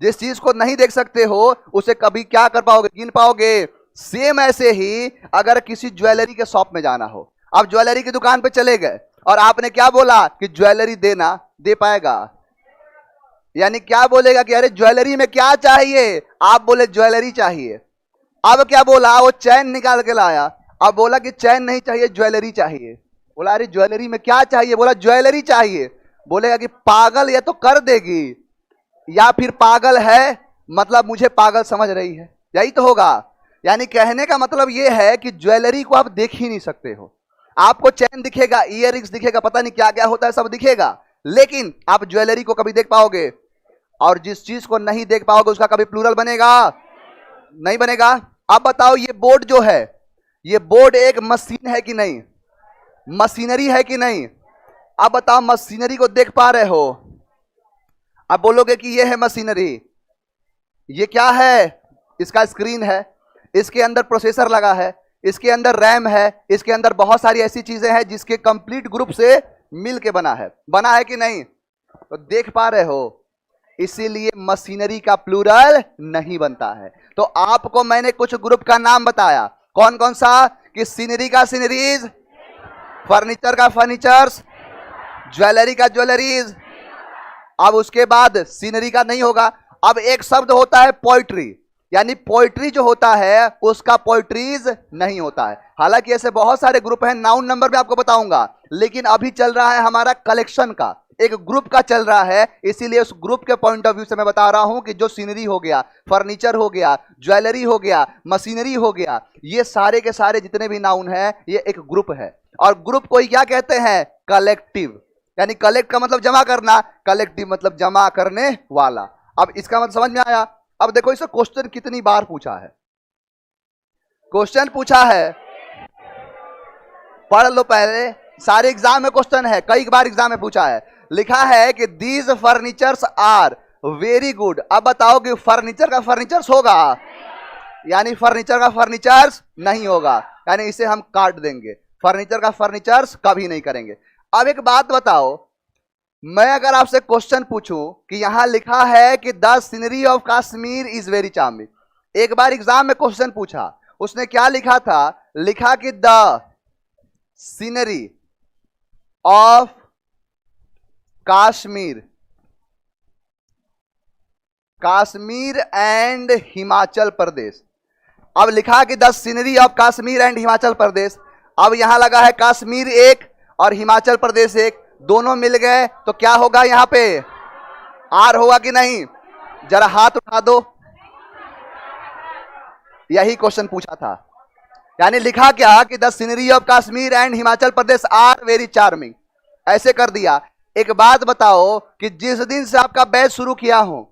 जिस चीज को नहीं देख सकते हो उसे कभी क्या कर पाओगे? गिन पाओगे? सेम ऐसे ही अगर किसी ज्वेलरी के शॉप में जाना हो, आप ज्वेलरी की दुकान पे चले गए और आपने क्या बोला कि ज्वेलरी देना, दे पाएगा? यानी क्या बोलेगा कि अरे ज्वेलरी में क्या चाहिए? आप बोले ज्वेलरी चाहिए। अब क्या बोला? वो चैन निकाल के लाया, अब बोला कि चैन नहीं चाहिए, ज्वेलरी चाहिए। बोला अरे ज्वेलरी में क्या चाहिए? बोला ज्वेलरी चाहिए। बोलेगा कि पागल, ये तो कर देगी, या फिर पागल है मतलब मुझे पागल समझ रही है, यही तो होगा। यानी कहने का मतलब यह है कि ज्वेलरी को आप देख ही नहीं सकते हो। आपको चैन दिखेगा, ईयररिंग्स दिखेगा, पता नहीं क्या क्या होता है, सब दिखेगा, लेकिन आप ज्वेलरी को कभी देख पाओगे? और जिस चीज को नहीं देख पाओगे उसका कभी प्लूरल बनेगा? नहीं बनेगा। अब बताओ, ये बोर्ड जो है, ये बोर्ड एक मशीन है कि नहीं? मशीनरी है कि नहीं? अब बताओ, मशीनरी को देख पा रहे हो? अब बोलोगे कि ये है मशीनरी। ये क्या है? इसका स्क्रीन है, इसके अंदर प्रोसेसर लगा है, इसके अंदर रैम है, इसके अंदर बहुत सारी ऐसी चीजें हैं जिसके कंप्लीट ग्रुप से मिल के बना है कि नहीं? तो देख पा रहे हो, इसीलिए मशीनरी का प्लूरल नहीं बनता है। तो आपको मैंने कुछ ग्रुप का नाम बताया, कौन कौन सा? कि सीनरी का सीनरीज, फर्नीचर का फर्नीचर्स, ज्वेलरी का ज्वेलरीज। अब उसके बाद सीनरी का नहीं होगा। अब एक शब्द होता है पोइट्री, यानी पोइट्री जो होता है उसका पोइट्रीज नहीं होता है। हालांकि ऐसे बहुत सारे ग्रुप हैं, नाउन नंबर में आपको बताऊंगा, लेकिन अभी चल रहा है हमारा कलेक्शन का, एक ग्रुप का चल रहा है, इसीलिए उस ग्रुप के पॉइंट ऑफ व्यू से मैं बता रहा हूं कि जो सीनरी हो गया, फर्नीचर हो गया, ज्वेलरी हो गया, मशीनरी हो गया, ये सारे के सारे जितने भी नाउन है ये एक ग्रुप है। और ग्रुप को ही क्या कहते हैं? कलेक्टिव। यानी कलेक्ट का मतलब जमा करना, कलेक्टिव मतलब जमा करने वाला। अब इसका मतलब समझ में आया? अब देखो इसे क्वेश्चन कितनी बार पूछा है, क्वेश्चन पूछा है, पढ़ लो पहले, सारे एग्जाम में क्वेश्चन है, कई बार एग्जाम में पूछा है। लिखा है कि these furnitures are very good. अब बताओ कि फर्नीचर का फर्नीचर्स होगा? यानी फर्नीचर का फर्नीचर्स नहीं होगा, यानी इसे हम काट देंगे, फर्नीचर का फर्नीचर्स कभी नहीं करेंगे। अब एक बात बताओ, मैं अगर आपसे क्वेश्चन पूछूं कि यहां लिखा है कि the scenery of Kashmir is very charming, एक बार एग्जाम में क्वेश्चन पूछा, उसने क्या लिखा था? लिखा कि the scenery of Kashmir, Kashmir and Himachal Pradesh. अब लिखा कि the scenery of Kashmir and Himachal Pradesh. अब यहां लगा है कश्मीर एक और हिमाचल प्रदेश एक, दोनों मिल गए तो क्या होगा? यहां पे आर होगा कि नहीं? जरा हाथ उठा दो। यही क्वेश्चन पूछा था। यानी लिखा क्या कि the scenery of Kashmir and Himachal Pradesh are very charming, ऐसे कर दिया। एक बात बताओ कि जिस दिन से आपका बैच शुरू किया हूं,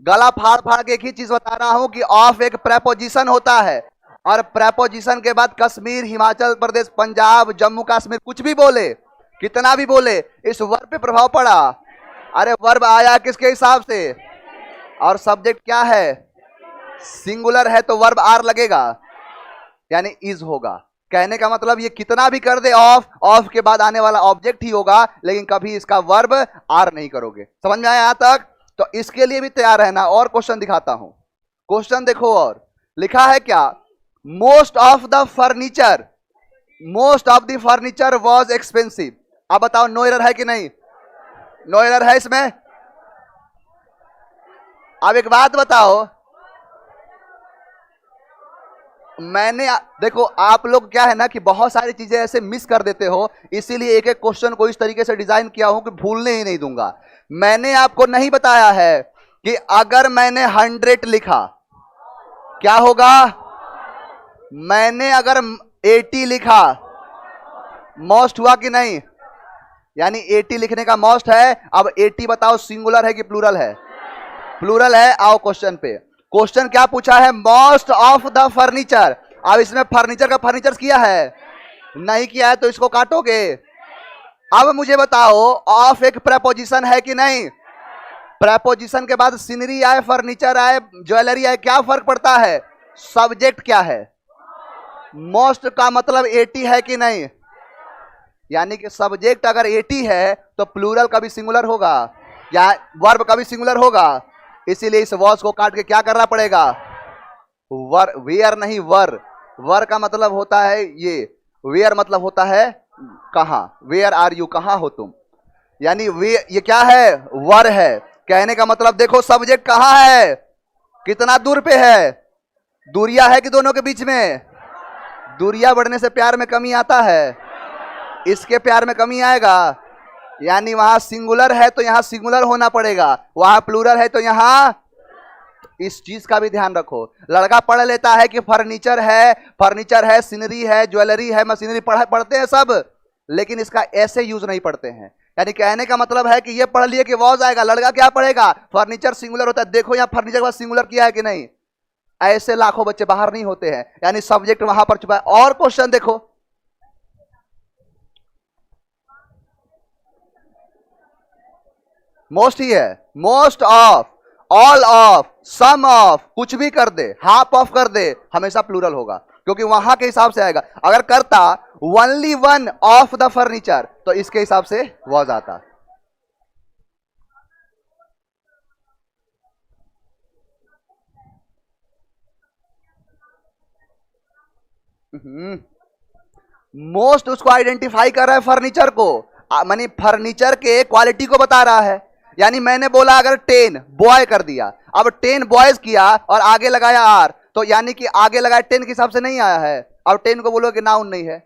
गला फाड़ फाड़ के एक ही चीज बता रहा हूं कि ऑफ एक प्रेपोजिशन होता है, और प्रेपोजिशन के बाद कश्मीर, हिमाचल प्रदेश, पंजाब, जम्मू कश्मीर, कुछ भी बोले, कितना भी बोले, इस वर्ब पे प्रभाव पड़ा। अरे वर्ब आया किसके हिसाब से? और सब्जेक्ट क्या है? सिंगुलर है तो वर्ब आर लगेगा, यानी इज होगा। कहने का मतलब ये कितना भी कर दे ऑफ, ऑफ के बाद आने वाला ऑब्जेक्ट ही होगा, लेकिन कभी इसका वर्ब आर नहीं करोगे। समझ में आया यहां तक? तो इसके लिए भी तैयार रहना। और क्वेश्चन दिखाता हूं, क्वेश्चन देखो। और लिखा है क्या? Most of the furniture, most of the furniture was expensive. अब बताओ नो एरर है कि नहीं? नो एरर है इसमें। अब एक बात बताओ, मैंने देखो आप लोग क्या है ना कि बहुत सारी चीजें ऐसे मिस कर देते हो, इसीलिए एक एक क्वेश्चन को इस तरीके से डिजाइन किया हूं कि भूलने ही नहीं दूंगा। मैंने आपको नहीं बताया है कि अगर मैंने 100 लिखा क्या होगा? मैंने अगर 80 लिखा मोस्ट हुआ कि नहीं? यानी 80 लिखने का मोस्ट है। अब 80 बताओ सिंगुलर है कि प्लूरल है? प्लूरल है। आओ क्वेश्चन पे। क्वेश्चन क्या पूछा है? Most of the furniture. अब इसमें फर्नीचर का फर्नीचर किया है, नहीं किया है तो इसको काटोगे। अब मुझे बताओ ऑफ एक प्रेपोजिशन है कि नहीं? प्रेपोजिशन के बाद सीनरी आए, फर्नीचर आए, ज्वेलरी आए, क्या फर्क पड़ता है? सब्जेक्ट क्या है? मोस्ट का मतलब 80 है कि नहीं? यानी कि सब्जेक्ट अगर 80 है तो प्लूरल कभी सिंगुलर होगा या वर्ब कभी सिंगुलर होगा। इसीलिए इस वॉज को काट के क्या करना पड़ेगा? वर, वेयर नहीं वर। वर का मतलब होता है ये, वेयर मतलब होता है कहां। वेयर आर यू, कहां हो तुम। यानी वे, ये क्या है? वर है। कहने का मतलब देखो सब्जेक्ट कहां है, कितना दूर पे है। दूरिया है कि दोनों के बीच में? दूरिया बढ़ने से प्यार में कमी आता है, इसके प्यार में कमी आएगा। यानी वहां सिंगुलर है तो यहां सिंगुलर होना पड़ेगा, वहां प्लूरल है तो यहां। इस चीज का भी ध्यान रखो। लड़का पढ़ लेता है कि फर्नीचर है, सीनरी है, ज्वेलरी है, मशीनरी पढ़ते हैं सब, लेकिन इसका ऐसे यूज नहीं पढ़ते हैं। यानी कहने का मतलब है कि ये पढ़ लिए कि वॉज आएगा, लड़का क्या पढ़ेगा? फर्नीचर सिंगुलर होता है। देखो यहां फर्नीचर के बाद सिंगुलर किया है कि नहीं? ऐसे लाखों बच्चे बाहर नहीं होते हैं। यानी सब्जेक्ट वहां पर छुपा है। और क्वेश्चन देखो, मोस्ट ही है। Most of, all of, some of, कुछ भी कर दे, हाफ ऑफ कर दे, हमेशा प्लूरल होगा क्योंकि वहां के हिसाब से आएगा। अगर करता only one of the furniture तो इसके हिसाब से वॉज आता। मोस्ट उसको आइडेंटिफाई कर रहा है फर्नीचर को, मानी फर्नीचर के क्वालिटी को बता रहा है। यानी मैंने बोला अगर 10 बॉय कर दिया, अब 10 बॉयज किया और आगे लगाया आर, तो यानी कि आगे लगाया 10 के हिसाब से नहीं आया है। अब 10 को बोलो कि नाउन नहीं है,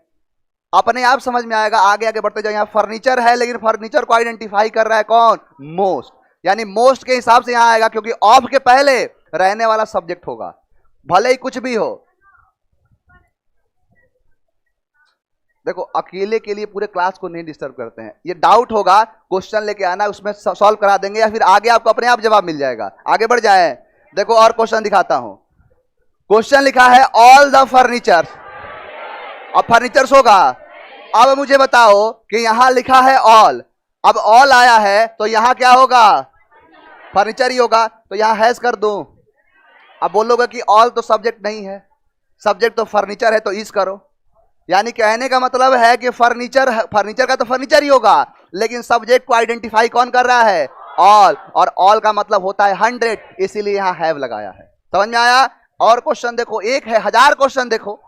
अपने आप समझ में आएगा। आगे आगे बढ़ते जाओ। यहां फर्नीचर है लेकिन फर्नीचर को आइडेंटिफाई कर रहा है कौन? मोस्ट। यानी मोस्ट के हिसाब से यहां आएगा क्योंकि ऑफ के पहले रहने वाला सब्जेक्ट होगा, भले ही कुछ भी हो। देखो अकेले के लिए पूरे क्लास को नहीं डिस्टर्ब करते हैं। ये डाउट होगा क्वेश्चन लेके आना, उसमें सॉल्व करा देंगे या फिर आगे आपको अपने आप जवाब मिल जाएगा। आगे बढ़ जाए। देखो और क्वेश्चन दिखाता हूं। क्वेश्चन लिखा है ऑल द फर्नीचर, अब फर्नीचर्स होगा। अब मुझे बताओ कि यहां लिखा है ऑल, अब ऑल आया है तो यहां क्या होगा? फर्नीचर ही होगा। तो यहां हैज कर दूं। अब बोलोगे कि ऑल तो सब्जेक्ट नहीं है, सब्जेक्ट तो फर्नीचर है, तो इस करो। यानी कहने का मतलब है कि फर्नीचर का तो फर्नीचर ही होगा, लेकिन सब्जेक्ट को आइडेंटिफाई कौन कर रहा है? ऑल। और ऑल का मतलब होता है 100, इसीलिए यहां हैव लगाया है। समझ में आया? और क्वेश्चन देखो, एक है 1000 क्वेश्चन। देखो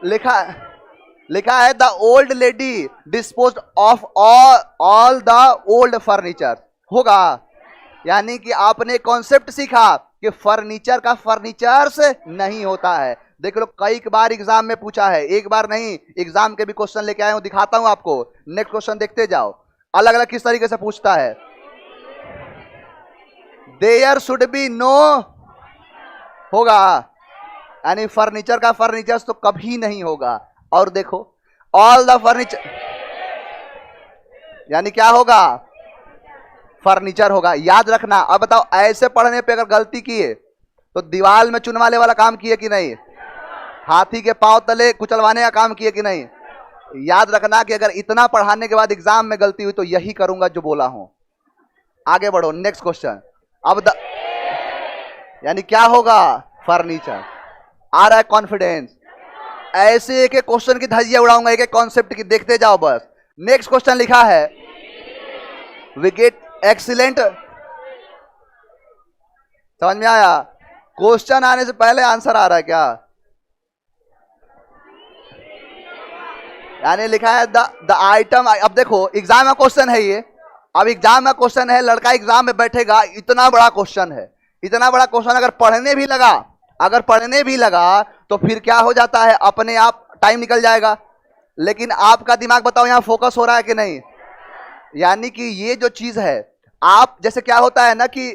लिखा है the old lady disposed of all the old furniture होगा। यानी कि आपने कॉन्सेप्ट सीखा कि फर्नीचर का फर्नीचर्स नहीं होता है। देख लो कई बार एग्जाम में पूछा है, एक बार नहीं, एग्जाम के भी क्वेश्चन लेके आया हूं, दिखाता हूं आपको। नेक्स्ट क्वेश्चन देखते जाओ, अलग अलग किस तरीके से पूछता है। देयर शुड बी नो होगा, यानी फर्नीचर का फर्नीचर तो कभी नहीं होगा। और देखो ऑल द फर्नीचर, यानी क्या होगा? फर्नीचर होगा। याद रखना। अब बताओ ऐसे पढ़ने पे अगर गलती किए तो दीवार में चुनवाले वाला काम किए कि नहीं? हाथी के पांव तले कुचलवाने का काम किए कि नहीं? याद रखना कि अगर इतना पढ़ाने के बाद एग्जाम में गलती हुई तो यही करूंगा जो बोला हूं। आगे बढ़ो, नेक्स्ट क्वेश्चन। अब यानी क्या होगा? फर्नीचर। आ रहा है कॉन्फिडेंस? ऐसे एक एक क्वेश्चन की धज्जियां उड़ाऊंगा, एक एक कॉन्सेप्ट की, देखते जाओ बस। नेक्स्ट क्वेश्चन लिखा है वी गेट एक्सीलेंट। समझ में आया? क्वेश्चन आने से पहले आंसर आ रहा है क्या? यानी लिखा है द आइटम। अब देखो एग्जाम में क्वेश्चन है ये, अब एग्जाम में क्वेश्चन है, लड़का एग्जाम में बैठेगा, इतना बड़ा क्वेश्चन है, इतना बड़ा क्वेश्चन अगर पढ़ने भी लगा तो फिर क्या हो जाता है? अपने आप टाइम निकल जाएगा। लेकिन आपका दिमाग बताओ यहां फोकस हो रहा है कि नहीं? यानी कि ये जो चीज है, आप जैसे क्या होता है ना कि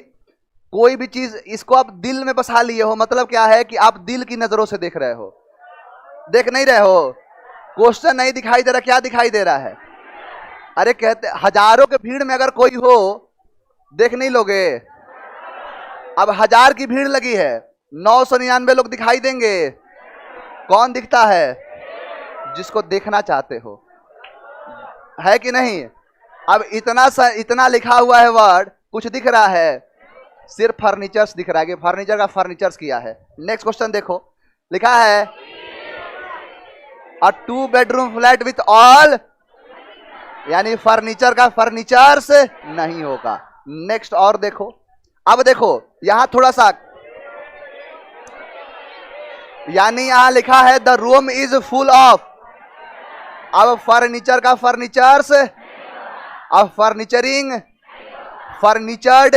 कोई भी चीज इसको आप दिल में बसा लिए हो, मतलब क्या है कि आप दिल की नजरों से देख रहे हो, देख नहीं रहे हो। क्वेश्चन नहीं दिखाई दे रहा, क्या दिखाई दे रहा है? अरे कहते हजारों के भीड़ में अगर कोई हो, देख नहीं लोगे? अब 1000 की भीड़ लगी है, 999 लोग दिखाई देंगे, कौन दिखता है? जिसको देखना चाहते हो, है कि नहीं? अब इतना लिखा हुआ है वर्ड, कुछ दिख रहा है? सिर्फ फर्नीचर्स दिख रहा है कि फर्नीचर का फर्नीचर्स किया है। नेक्स्ट क्वेश्चन देखो, लिखा है अ 2 बेडरूम फ्लैट विथ ऑल, यानी फर्नीचर का फर्नीचर्स नहीं होगा। नेक्स्ट और देखो, अब देखो यहां थोड़ा सा, यानी यहां लिखा है the room is full of, अब फर्नीचर का फर्नीचर्स, अब फर्नीचरिंग, फर्नीचर्ड।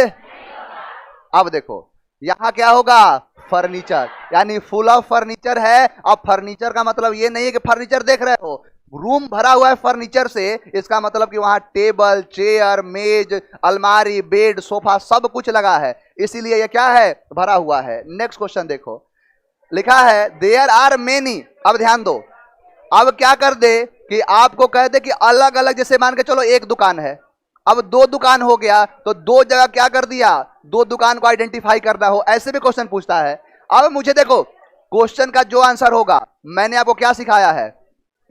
अब देखो यहां क्या होगा? फर्नीचर, यानी फुल ऑफ फर्नीचर है। अब फर्नीचर का मतलब ये नहीं है कि फर्नीचर देख रहे हो, रूम भरा हुआ है फर्नीचर से, इसका मतलब कि वहां टेबल, चेयर, मेज, अलमारी, बेड, सोफा सब कुछ लगा है, इसीलिए ये क्या है? भरा हुआ है। नेक्स्ट क्वेश्चन देखो, लिखा है देयर आर मेनी। अब ध्यान दो, अब क्या कर दे कि आपको कह दे कि अलग अलग, जैसे मान के चलो एक दुकान है, अब 2 दुकान हो गया, तो 2 जगह क्या कर दिया? 2 दुकान को आइडेंटिफाई करना हो, ऐसे भी क्वेश्चन पूछता है। अब मुझे देखो, क्वेश्चन का जो आंसर होगा, मैंने आपको क्या सिखाया है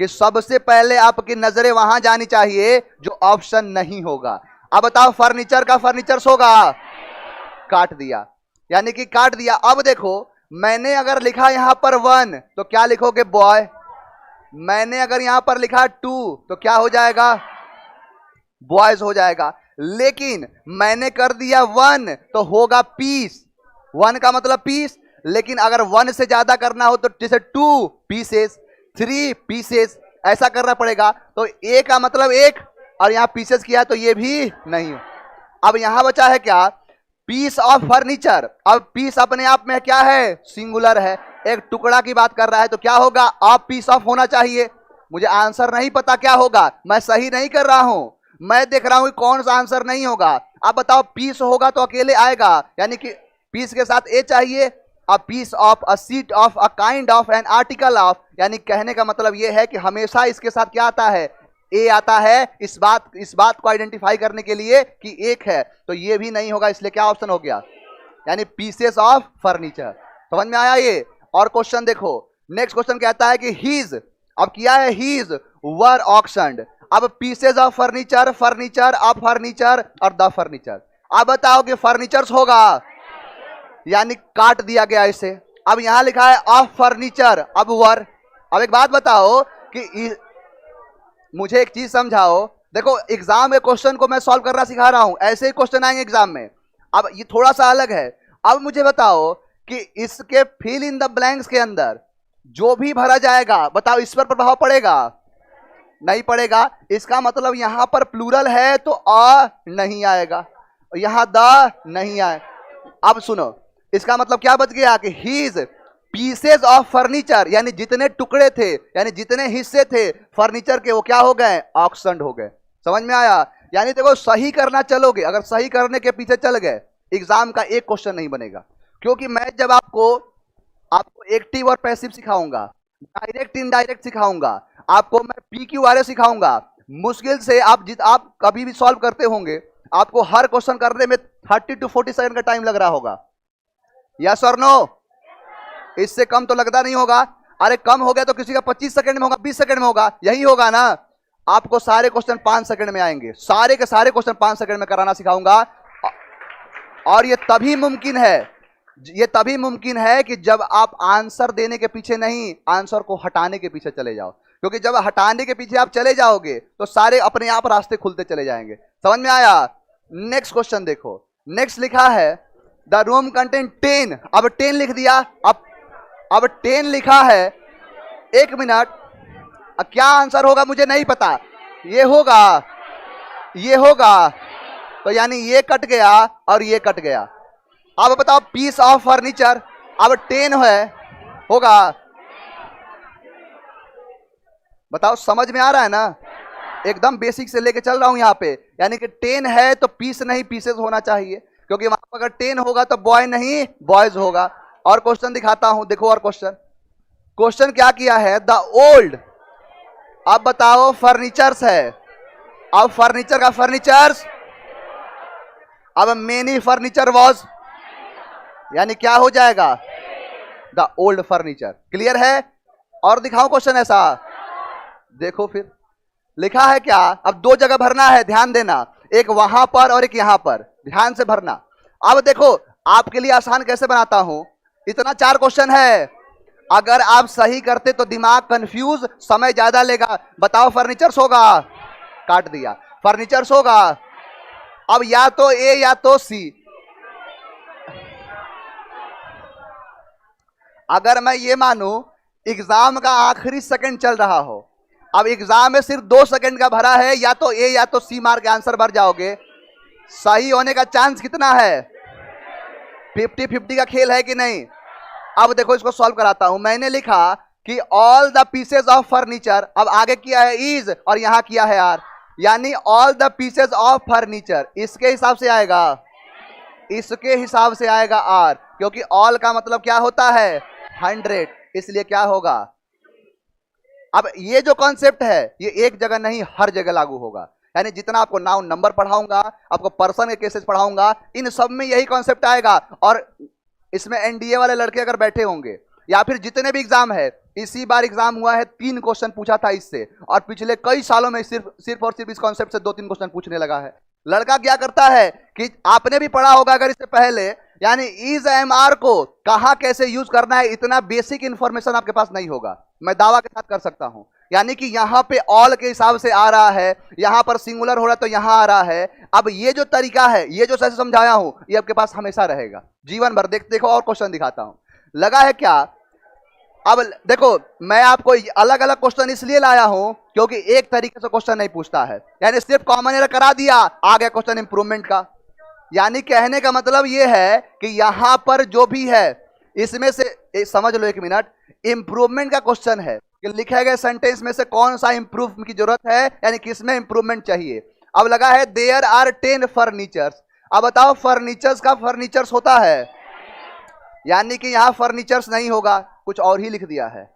कि सबसे पहले आपकी नजरें वहां जानी चाहिए जो ऑप्शन नहीं होगा। अब बताओ फर्नीचर का फर्नीचर्स होगा? काट दिया, यानी कि काट दिया। अब देखो मैंने अगर लिखा यहां पर 1 तो क्या लिखोगे? बॉय। मैंने अगर यहां पर लिखा 2 तो क्या हो जाएगा? बॉयज हो जाएगा। लेकिन मैंने कर दिया 1 तो होगा पीस, 1 का मतलब पीस। लेकिन अगर 1 से ज्यादा करना हो तो जैसे 2 पीसेस, 3 पीसेस, ऐसा करना पड़ेगा। तो ए का मतलब 1, और यहां पीसेस किया तो ये भी नहीं। अब यहां बचा है क्या? Piece of furniture. अब पीस अपने आप में क्या है? सिंगुलर है, एक टुकड़ा की बात कर रहा है, तो क्या होगा? ऑफ पीस ऑफ होना चाहिए। मुझे आंसर नहीं पता क्या होगा, मैं सही नहीं कर रहा हूं, मैं देख रहा हूं कि कौन सा आंसर नहीं होगा। अब बताओ पीस होगा तो अकेले आएगा, यानी कि पीस के साथ ए चाहिए। A piece of, a seat of, a kind of, an article of, यानी कहने का मतलब यह है कि हमेशा इसके साथ क्या आता है? ए आता है, इस बात को आइडेंटिफाई करने के लिए कि एक है। तो ये भी नहीं होगा, इसलिए क्या ऑप्शन हो गया? यानी पीसेस ऑफ फर्नीचर। समझ में आया ये? और क्वेश्चन देखो, नेक्स्ट क्वेश्चन कहता है कि हीज, अब किया है हीज वर ऑक्शन्ड। अब pieces of furniture, furniture of furniture और द फर्नीचर। अब बताओ कि फर्नीचर्स होगा, यानी काट दिया गया इसे। अब यहां लिखा है ऑफ फर्नीचर, अब वर। अब एक बात बताओ कि मुझे एक चीज समझाओ, देखो एग्जाम में क्वेश्चन को मैं सॉल्व करना सिखा रहा हूं, ऐसे ही क्वेश्चन आएंगे एग्जाम में। अब ये थोड़ा सा अलग है। अब मुझे बताओ कि इसके फिल इन द ब्लैंक्स के अंदर जो भी भरा जाएगा, बताओ इस पर प्रभाव पड़ेगा? नहीं पड़ेगा। इसका मतलब यहां पर प्लूरल है तो अ नहीं आएगा, यहां द नहीं आए। अब सुनो, इसका मतलब क्या बच गया कि हीज पीसेस ऑफ फर्नीचर, यानी जितने टुकड़े थे, यानी जितने हिस्से थे फर्नीचर के, वो क्या हो गए? ऑक्शन्ड हो गए। समझ में आया? यानी देखो सही करना चलोगे, अगर सही करने के पीछे चल गए, एग्जाम का एक क्वेश्चन नहीं बनेगा। क्योंकि मैं जब आपको एक्टिव और पैसिव सिखाऊंगा, डायरेक्ट इनडायरेक्ट सिखाऊंगा, आपको मैं PQRS सिखाऊंगा, मुश्किल से आप कभी भी सॉल्व करते होंगे, आपको हर क्वेश्चन करने में 30 to 40 सेकंड का टाइम लग रहा होगा। यस और नो? इससे कम तो लगता नहीं होगा। अरे कम हो गया तो किसी का 25 सेकंड में होगा, 20 सेकंड में होगा, यही होगा ना। आपको सारे क्वेश्चन 5 सेकंड में आएंगे, सारे के सारे क्वेश्चन 5 सेकंड में कराना सिखाऊंगा। और ये तभी मुमकिन है कि जब आप आंसर देने के पीछे नहीं, आंसर को हटाने के पीछे चले जाओ। क्योंकि जब हटाने के पीछे आप चले जाओगे तो सारे अपने आप रास्ते खुलते चले जाएंगे। समझ में आया? नेक्स्ट क्वेश्चन देखो, नेक्स्ट लिखा है द रूम कंटेन 10। अब 10 लिख दिया, अब 10 लिखा है। 1 मिनट, क्या आंसर होगा मुझे नहीं पता। ये होगा, तो यानी ये कट गया और ये कट गया। अब बताओ पीस ऑफ फर्नीचर, अब 10 है, होगा? बताओ समझ में आ रहा है ना? एकदम बेसिक से लेके चल रहा हूं यहां पे। यानी कि 10 है तो पीस नहीं पीसेस होना चाहिए, क्योंकि वहां पर अगर 10 होगा तो बॉय नहीं बॉयज होगा। और क्वेश्चन दिखाता हूं, देखो और क्वेश्चन क्या किया है? द ओल्ड, अब बताओ फर्नीचर्स है, अब फर्नीचर का फर्नीचर्स, अब मेनी फर्नीचर वॉज, यानी क्या हो जाएगा? The old furniture. क्लियर है? और दिखाओ क्वेश्चन ऐसा, देखो फिर लिखा है क्या, अब दो जगह भरना है, ध्यान देना, एक वहां पर और एक यहां पर, ध्यान से भरना। अब देखो आपके लिए आसान कैसे बनाता हूं, इतना 4 क्वेश्चन है, अगर आप सही करते तो दिमाग कंफ्यूज, समय ज्यादा लेगा। बताओ फर्नीचर्स होगा, काट दिया, फर्नीचर्स होगा। अब या तो ए या तो सी। अगर मैं ये मानूं एग्जाम का आखिरी सेकंड चल रहा हो, अब एग्जाम में सिर्फ 2 सेकंड का भरा है, या तो ए या तो सी मार के आंसर भर जाओगे, सही होने का चांस कितना है? 50-50 का खेल है कि नहीं? अब देखो इसको सॉल्व कराता हूं। मैंने लिखा कि all the pieces of furniture, अब आगे किया है इज और यहां किया है आर, यानी all the pieces of furniture, इसके हिसाब से आएगा, इसके हिसाब से आएगा आर, क्योंकि ऑल का मतलब क्या होता है? 100, इसलिए क्या होगा? अब ये जो कॉन्सेप्ट है ये एक जगह नहीं हर जगह लागू होगा, यानी जितना आपको नाउन नंबर पढ़ाऊंगा, आपको पर्सन के केसेस पढ़ाऊंगा, इन सब में यही कॉन्सेप्ट आएगा। और इसमें एनडीए वाले लड़के अगर बैठे होंगे या फिर जितने भी एग्जाम है, इसी बार एग्जाम हुआ है 3 क्वेश्चन पूछा था इससे, और पिछले कई सालों में सिर्फ और सिर्फ इस कॉन्सेप्ट से 2-3 क्वेश्चन पूछने लगा है। लड़का क्या करता है कि आपने भी पढ़ा होगा अगर इससे पहले, यानी इज एम आर को कहां कैसे यूज करना है, इतना बेसिक इंफॉर्मेशन आपके पास नहीं होगा, मैं दावा के साथ कर सकता हूं। यानी कि यहां पे ऑल के हिसाब से आ रहा है, यहां पर सिंगुलर हो रहा है तो यहां आ रहा है। अब ये जो तरीका है, ये जो सही समझाया हूं, ये आपके पास हमेशा रहेगा जीवन भर। देखो और क्वेश्चन दिखाता हूं, लगा है क्या? अब देखो मैं आपको अलग अलग क्वेश्चन इसलिए लाया हूं क्योंकि एक तरीके से क्वेश्चन नहीं पूछता है, यानी सिर्फ कॉमन एरर करा दिया, आ गया क्वेश्चन इंप्रूवमेंट का। यानी कहने का मतलब यह है कि यहां पर जो भी है इसमें से समझ लो, 1 मिनट, इंप्रूवमेंट का क्वेश्चन है कि लिखे गए सेंटेंस में से कौन सा इंप्रूव की जरूरत है, यानी किसमें इंप्रूवमेंट चाहिए। अब लगा है देयर आर 10 फर्नीचर्स, अब बताओ फर्नीचर्स का फर्नीचर्स होता है, यानी कि यहां फर्नीचर्स नहीं होगा, कुछ और ही लिख दिया है।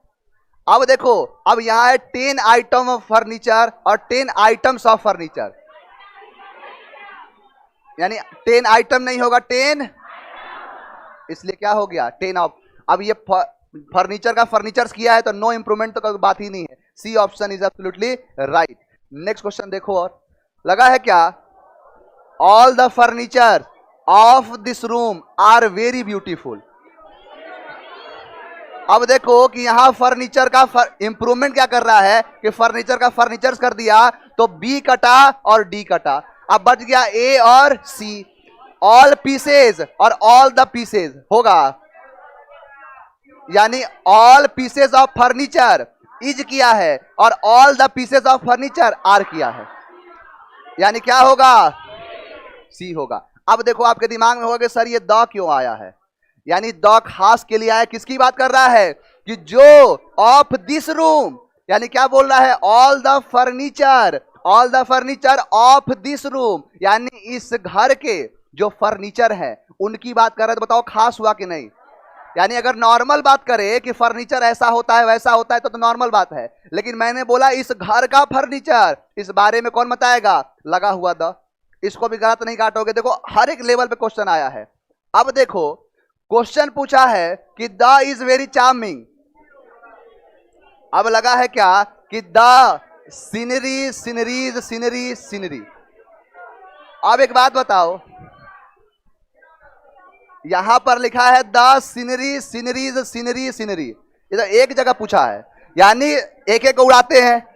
अब देखो अब यहां है 10 आइटम ऑफ फर्नीचर और 10 आइटम्स ऑफ फर्नीचर, यानी 10 आइटम नहीं होगा, 10, इसलिए क्या हो गया 10 ऑफ। अब ये फर्नीचर का फर्नीचर्स किया है तो नो इंप्रूवमेंट तो कोई बात ही नहीं है, C option is absolutely right. Next question देखो, और लगा है क्या, all the furniture of this room are very beautiful. अब देखो कि यहां फर्नीचर का इंप्रूवमेंट क्या कर रहा है कि फर्नीचर का फर्नीचर्स कर दिया तो बी कटा और डी कटा, अब बच गया ए और सी। ऑल पीसेज और ऑल द पीसेज होगा, यानी all pieces of furniture is किया है और all the pieces of furniture are किया है, यानी क्या होगा? सी होगा। अब देखो आपके दिमाग में होगा सर ये द क्यों आया है, यानी द खास के लिए आया, किसकी बात कर रहा है कि जो ऑफ दिस रूम, यानी क्या बोल रहा है, all the furniture, all the furniture of this room, यानी इस घर के जो फर्नीचर है उनकी बात कर रहे हैं। तो बताओ खास हुआ कि नहीं? यानी अगर नॉर्मल बात करें कि फर्नीचर ऐसा होता है वैसा होता है तो नॉर्मल बात है, लेकिन मैंने बोला इस घर का फर्नीचर, इस बारे में कौन बताएगा? लगा हुआ द, इसको भी गलत नहीं काटोगे। देखो हर एक लेवल पे क्वेश्चन आया है। अब देखो क्वेश्चन पूछा है कि द इज वेरी चार्मिंग, अब लगा है क्या कि the scenery sceneries scenery scenery. अब एक बात बताओ, यहां पर लिखा है the scenery sceneries scenery scenery, इधर एक जगह पूछा है, यानी एक एक उड़ाते हैं।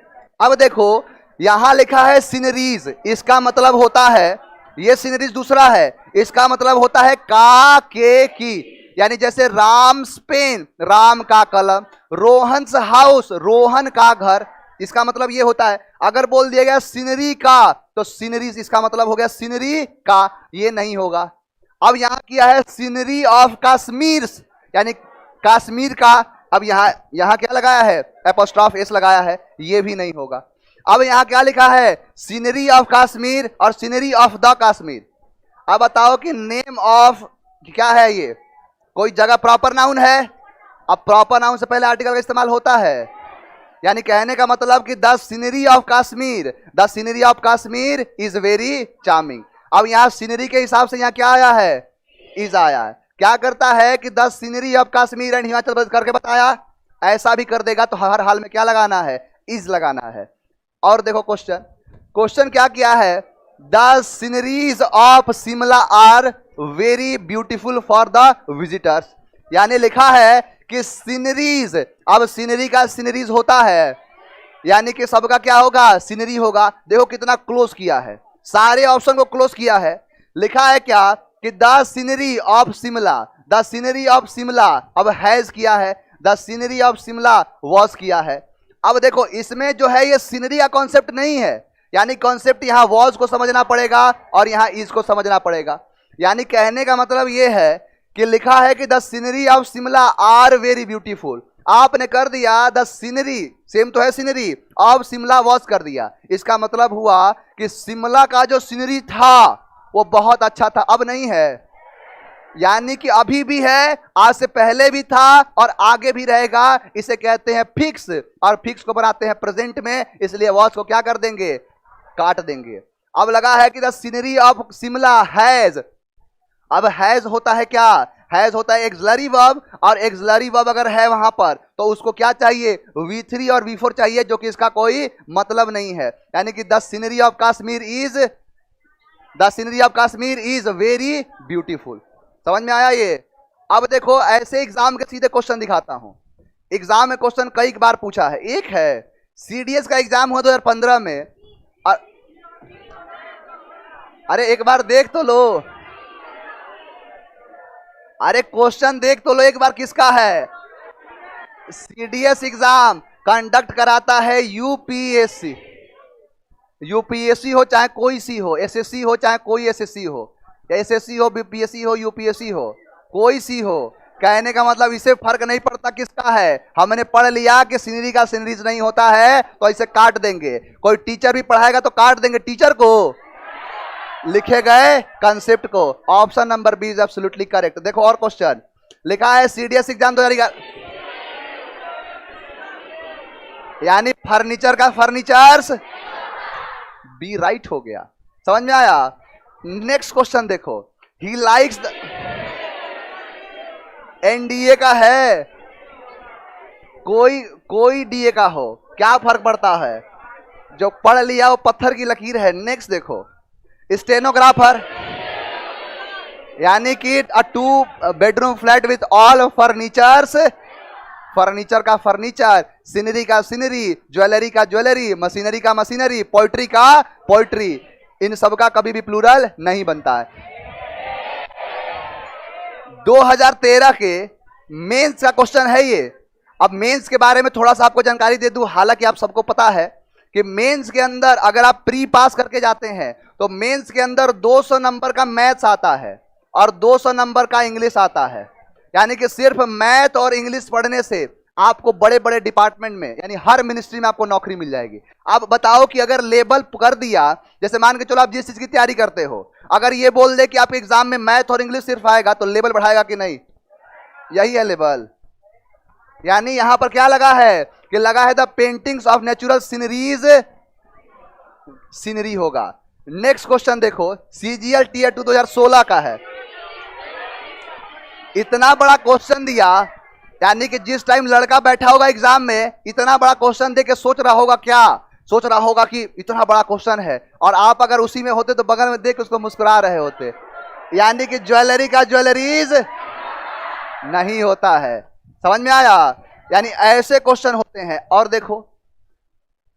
अब देखो यहां लिखा है सीनरीज, इसका मतलब होता है ये सीनरीज दूसरा है, इसका मतलब होता है का के की, यानी जैसे राम्स पेन, राम का कलम, रोहन्स हाउस, रोहन का घर, इसका मतलब ये होता है। अगर बोल दिया गया सीनरी का तो सीनरीज, इसका मतलब हो गया सीनरी का, ये नहीं होगा। अब यहां किया है सीनरी ऑफ कश्मीर, यानी कश्मीर का, अब यहां क्या लगाया है, एपोस्ट्रॉफ एस लगाया है, ये भी नहीं होगा। अब यहां क्या लिखा है, सीनरी ऑफ कश्मीर और सीनरी ऑफ द कश्मीर। अब बताओ कि नेम ऑफ क्या है, ये कोई जगह प्रॉपर नाउन है? अब प्रॉपर नाउन से पहले आर्टिकल का इस्तेमाल होता है, यानी कहने का मतलब कि the scenery of Kashmir, the scenery of Kashmir is very charming. अब यहां सीनरी के हिसाब से यहां क्या आया है, इज आया है। क्या करता है कि the scenery of Kashmir and Himachal Pradesh करके बताया, ऐसा भी कर देगा तो हर हाल में क्या लगाना है, इज लगाना है। और देखो क्वेश्चन क्या किया है, the sceneries of Shimla are very beautiful for the visitors. यानी लिखा है कि सीनरीज, अब सीनरी का सीनरीज होता है, यानी कि सबका क्या होगा, सीनरी होगा। देखो कितना क्लोज किया है, सारे ऑप्शन को क्लोज किया है। लिखा है क्या कि the scenery of Shimla, the scenery of Shimla, अब हैज किया है, the scenery of Shimla was किया है। अब देखो इसमें जो है ये सीनरी का कॉन्सेप्ट नहीं है, यानी कॉन्सेप्ट यहाँ वॉज को समझना पड़ेगा और यहाँ इज को समझना पड़ेगा। यानी कहने का मतलब ये है कि लिखा है कि the scenery of Shimla are very beautiful, आपने कर दिया द सीनरी, सेम तो है सीनरी, ऑफ शिमला वॉज कर दिया। इसका मतलब हुआ कि शिमला का जो सीनरी था वो बहुत अच्छा था, अब नहीं है। यानी कि अभी भी है, आज से पहले भी था और आगे भी रहेगा। इसे कहते हैं फिक्स, और फिक्स को बनाते हैं प्रेजेंट में, इसलिए वॉज को क्या कर देंगे, काट देंगे। अब लगा है कि the scenery of Shimla has, अब हैज होता है क्या, हैज होता है एक्सिलरी वर्ब, और एक्सिलरी वर्ब अगर है वहां पर तो उसको क्या चाहिए, V3 और V4 चाहिए, जो कि इसका कोई मतलब नहीं है। यानी कि the scenery of Kashmir is, the scenery of Kashmir is very beautiful. समझ में आया ये। अब देखो ऐसे एग्जाम के सीधे क्वेश्चन दिखाता हूं। एग्जाम में क्वेश्चन कई बार पूछा है। एक है CDS का एग्जाम हुआ 2015 में, अरे एक बार देख तो लो, अरे क्वेश्चन देख तो लो एक बार, किसका है, CDS एग्जाम कंडक्ट कराता है UPSC। UPSC हो चाहे कोई सी हो, SSC हो चाहे कोई SSC हो, SSC हो, BPSC हो, UPSC हो, कोई सी हो। कहने का मतलब इसे फर्क नहीं पड़ता किसका है। हमने पढ़ लिया कि सीनरी का सीनरीज नहीं होता है तो इसे काट देंगे। कोई टीचर भी पढ़ाएगा तो काट देंगे टीचर को, लिखे गए कंसेप्ट को। Option number B is absolutely correct. देखो और क्वेश्चन लिखा है CDS एग्जाम 2011, यानी फर्नीचर का फर्नीचर्स, बी राइट हो गया। समझ में आया। नेक्स्ट क्वेश्चन देखो, ही लाइक्स द, NDA का है, कोई DA का हो, क्या फर्क पड़ता है, जो पढ़ लिया वो पत्थर की लकीर है। नेक्स्ट देखो, स्टेनोग्राफर, यानी कि अ 2 bedroom flat with all furnitures, furniture का फर्नीचर, सीनरी का सीनरी, ज्वेलरी का ज्वेलरी, मशीनरी का मशीनरी, पोइट्री का पोइट्री, इन सब का कभी भी प्लूरल नहीं बनता है। 2013 के मेंस का क्वेश्चन है ये। अब मेंस के बारे में थोड़ा सा आपको जानकारी दे दूं, हालांकि आप सबको पता है कि मेंस के अंदर अगर आप प्री पास करके जाते हैं तो मेंस के अंदर 200 नंबर का मैथ्स आता है और 200 नंबर का इंग्लिश आता है। यानी कि सिर्फ मैथ और इंग्लिश पढ़ने से आपको बड़े बड़े डिपार्टमेंट में, यानी हर मिनिस्ट्री में आपको नौकरी मिल जाएगी। अब बताओ कि अगर लेवल कर दिया, जैसे मान के चलो आप जिस चीज की तैयारी करते हो, अगर ये बोल दे कि आपके एग्जाम में मैथ और इंग्लिश सिर्फ आएगा तो लेवल बढ़ाएगा कि नहीं, यही है लेवल। यानी यहां पर क्या लगा है कि लगा है the paintings of natural sceneries, scenery होगा। नेक्स्ट क्वेश्चन देखो, CGL Tier 2 2016 का है। इतना बड़ा क्वेश्चन दिया, यानी कि जिस टाइम लड़का बैठा होगा एग्जाम में, इतना बड़ा क्वेश्चन दे के सोच रहा होगा क्या, सोच रहा होगा कि इतना बड़ा क्वेश्चन है, और आप अगर उसी में होते तो बगल में देख के उसको मुस्कुरा रहे होते। यानी कि ज्वेलरी का ज्वेलरीज नहीं होता है। समझ में आया। यानी ऐसे क्वेश्चन होते हैं। और देखो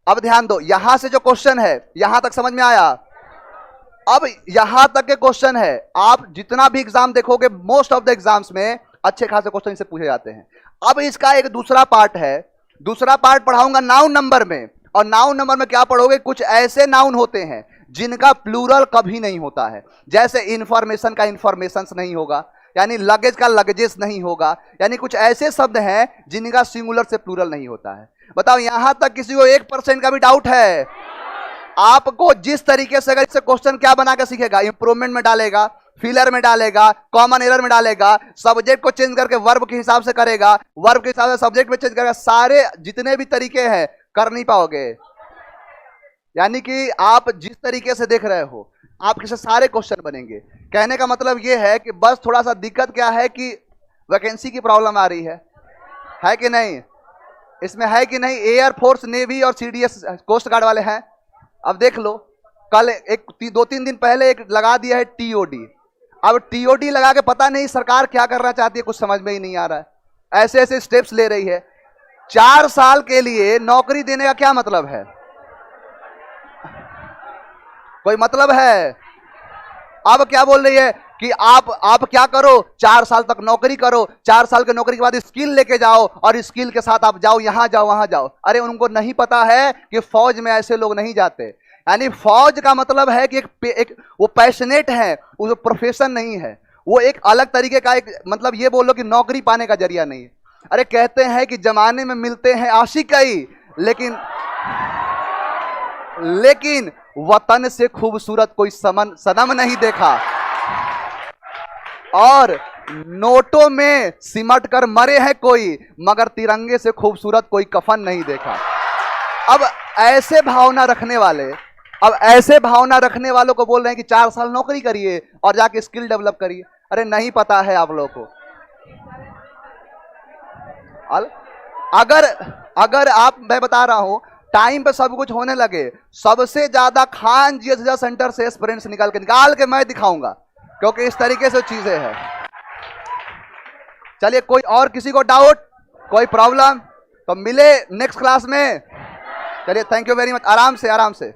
अब ध्यान दो, यहां से जो क्वेश्चन है यहां तक समझ में आया। अब यहां तक के क्वेश्चन है, आप जितना भी एग्जाम देखोगे मोस्ट ऑफ द एग्जाम्स में अच्छे खासे क्वेश्चन से पूछे जाते हैं। अब इसका एक दूसरा पार्ट है, दूसरा पार्ट पढ़ाऊंगा नाउन नंबर में, और नाउन नंबर में क्या पढ़ोगे, कुछ ऐसे नाउन होते हैं जिनका प्लूरल कभी नहीं होता है। जैसे इंफॉर्मेशन का इंफॉर्मेशंस नहीं होगा, यानी लगेज का लगेजेस नहीं होगा, यानी कुछ ऐसे शब्द हैं जिनका सिंगुलर से प्लूरल नहीं होता है। बताओ यहां तक किसी को 1% का भी डाउट है? आपको जिस तरीके से अगर इससे क्वेश्चन क्या बना के सीखेगा, इंप्रूवमेंट में डालेगा, फिलर में डालेगा, कॉमन एरर में डालेगा, सब्जेक्ट को चेंज करके वर्ब के हिसाब से करेगा, वर्ब के हिसाब से सब्जेक्ट में चेंज करेगा, सारे जितने भी तरीके हैं कर नहीं पाओगे। यानी कि आप जिस तरीके से देख रहे हो आपके से सारे क्वेश्चन बनेंगे। कहने का मतलब यह है कि बस थोड़ा सा दिक्कत क्या है कि वैकेंसी की प्रॉब्लम आ रही है कि नहीं। इसमें है कि नहीं? एयर फोर्स, नेवी और सीडीएस कोस्ट गार्ड वाले हैं। अब देख लो, कल एक 2-3 दिन पहले एक लगा दिया है टीओडी। अब टीओडी लगा के पता नहीं सरकार क्या करना चाहती है, कुछ समझ में ही नहीं आ रहा है। ऐसे ऐसे स्टेप्स ले रही है। 4 साल के लिए नौकरी देने का क्या मतलब है? कोई मतलब है? अब क्या बोल रही है कि आप क्या करो, 4 साल तक नौकरी करो, 4 साल की नौकरी के बाद स्किल लेके जाओ और स्किल के साथ आप जाओ, यहां जाओ वहां जाओ। अरे उनको नहीं पता है कि फौज में ऐसे लोग नहीं जाते। यानी फौज का मतलब है कि एक वो पैशनेट है, वो प्रोफेशन नहीं है, वो एक अलग तरीके का एक मतलब ये बोलो कि नौकरी पाने का जरिया नहीं है। अरे कहते हैं कि जमाने में मिलते हैं आशिक कई, लेकिन वतन से खूबसूरत कोई सनम नहीं देखा, और नोटों में सिमट कर मरे हैं कोई, मगर तिरंगे से खूबसूरत कोई कफन नहीं देखा। अब ऐसे भावना रखने वालों को बोल रहे हैं कि 4 साल नौकरी करिए और जाके स्किल डेवलप करिए। अरे नहीं पता है आप लोगों को। अगर आप, मैं बता रहा हूं, टाइम पे सब कुछ होने लगे, सबसे ज्यादा खान जीएस सेंटर से एस्पिरेंट्स निकाल के मैं दिखाऊंगा, क्योंकि इस तरीके से चीजें हैं। चलिए, कोई और किसी को डाउट, कोई प्रॉब्लम तो मिले नेक्स्ट क्लास में। चलिए, थैंक यू वेरी मच। आराम से।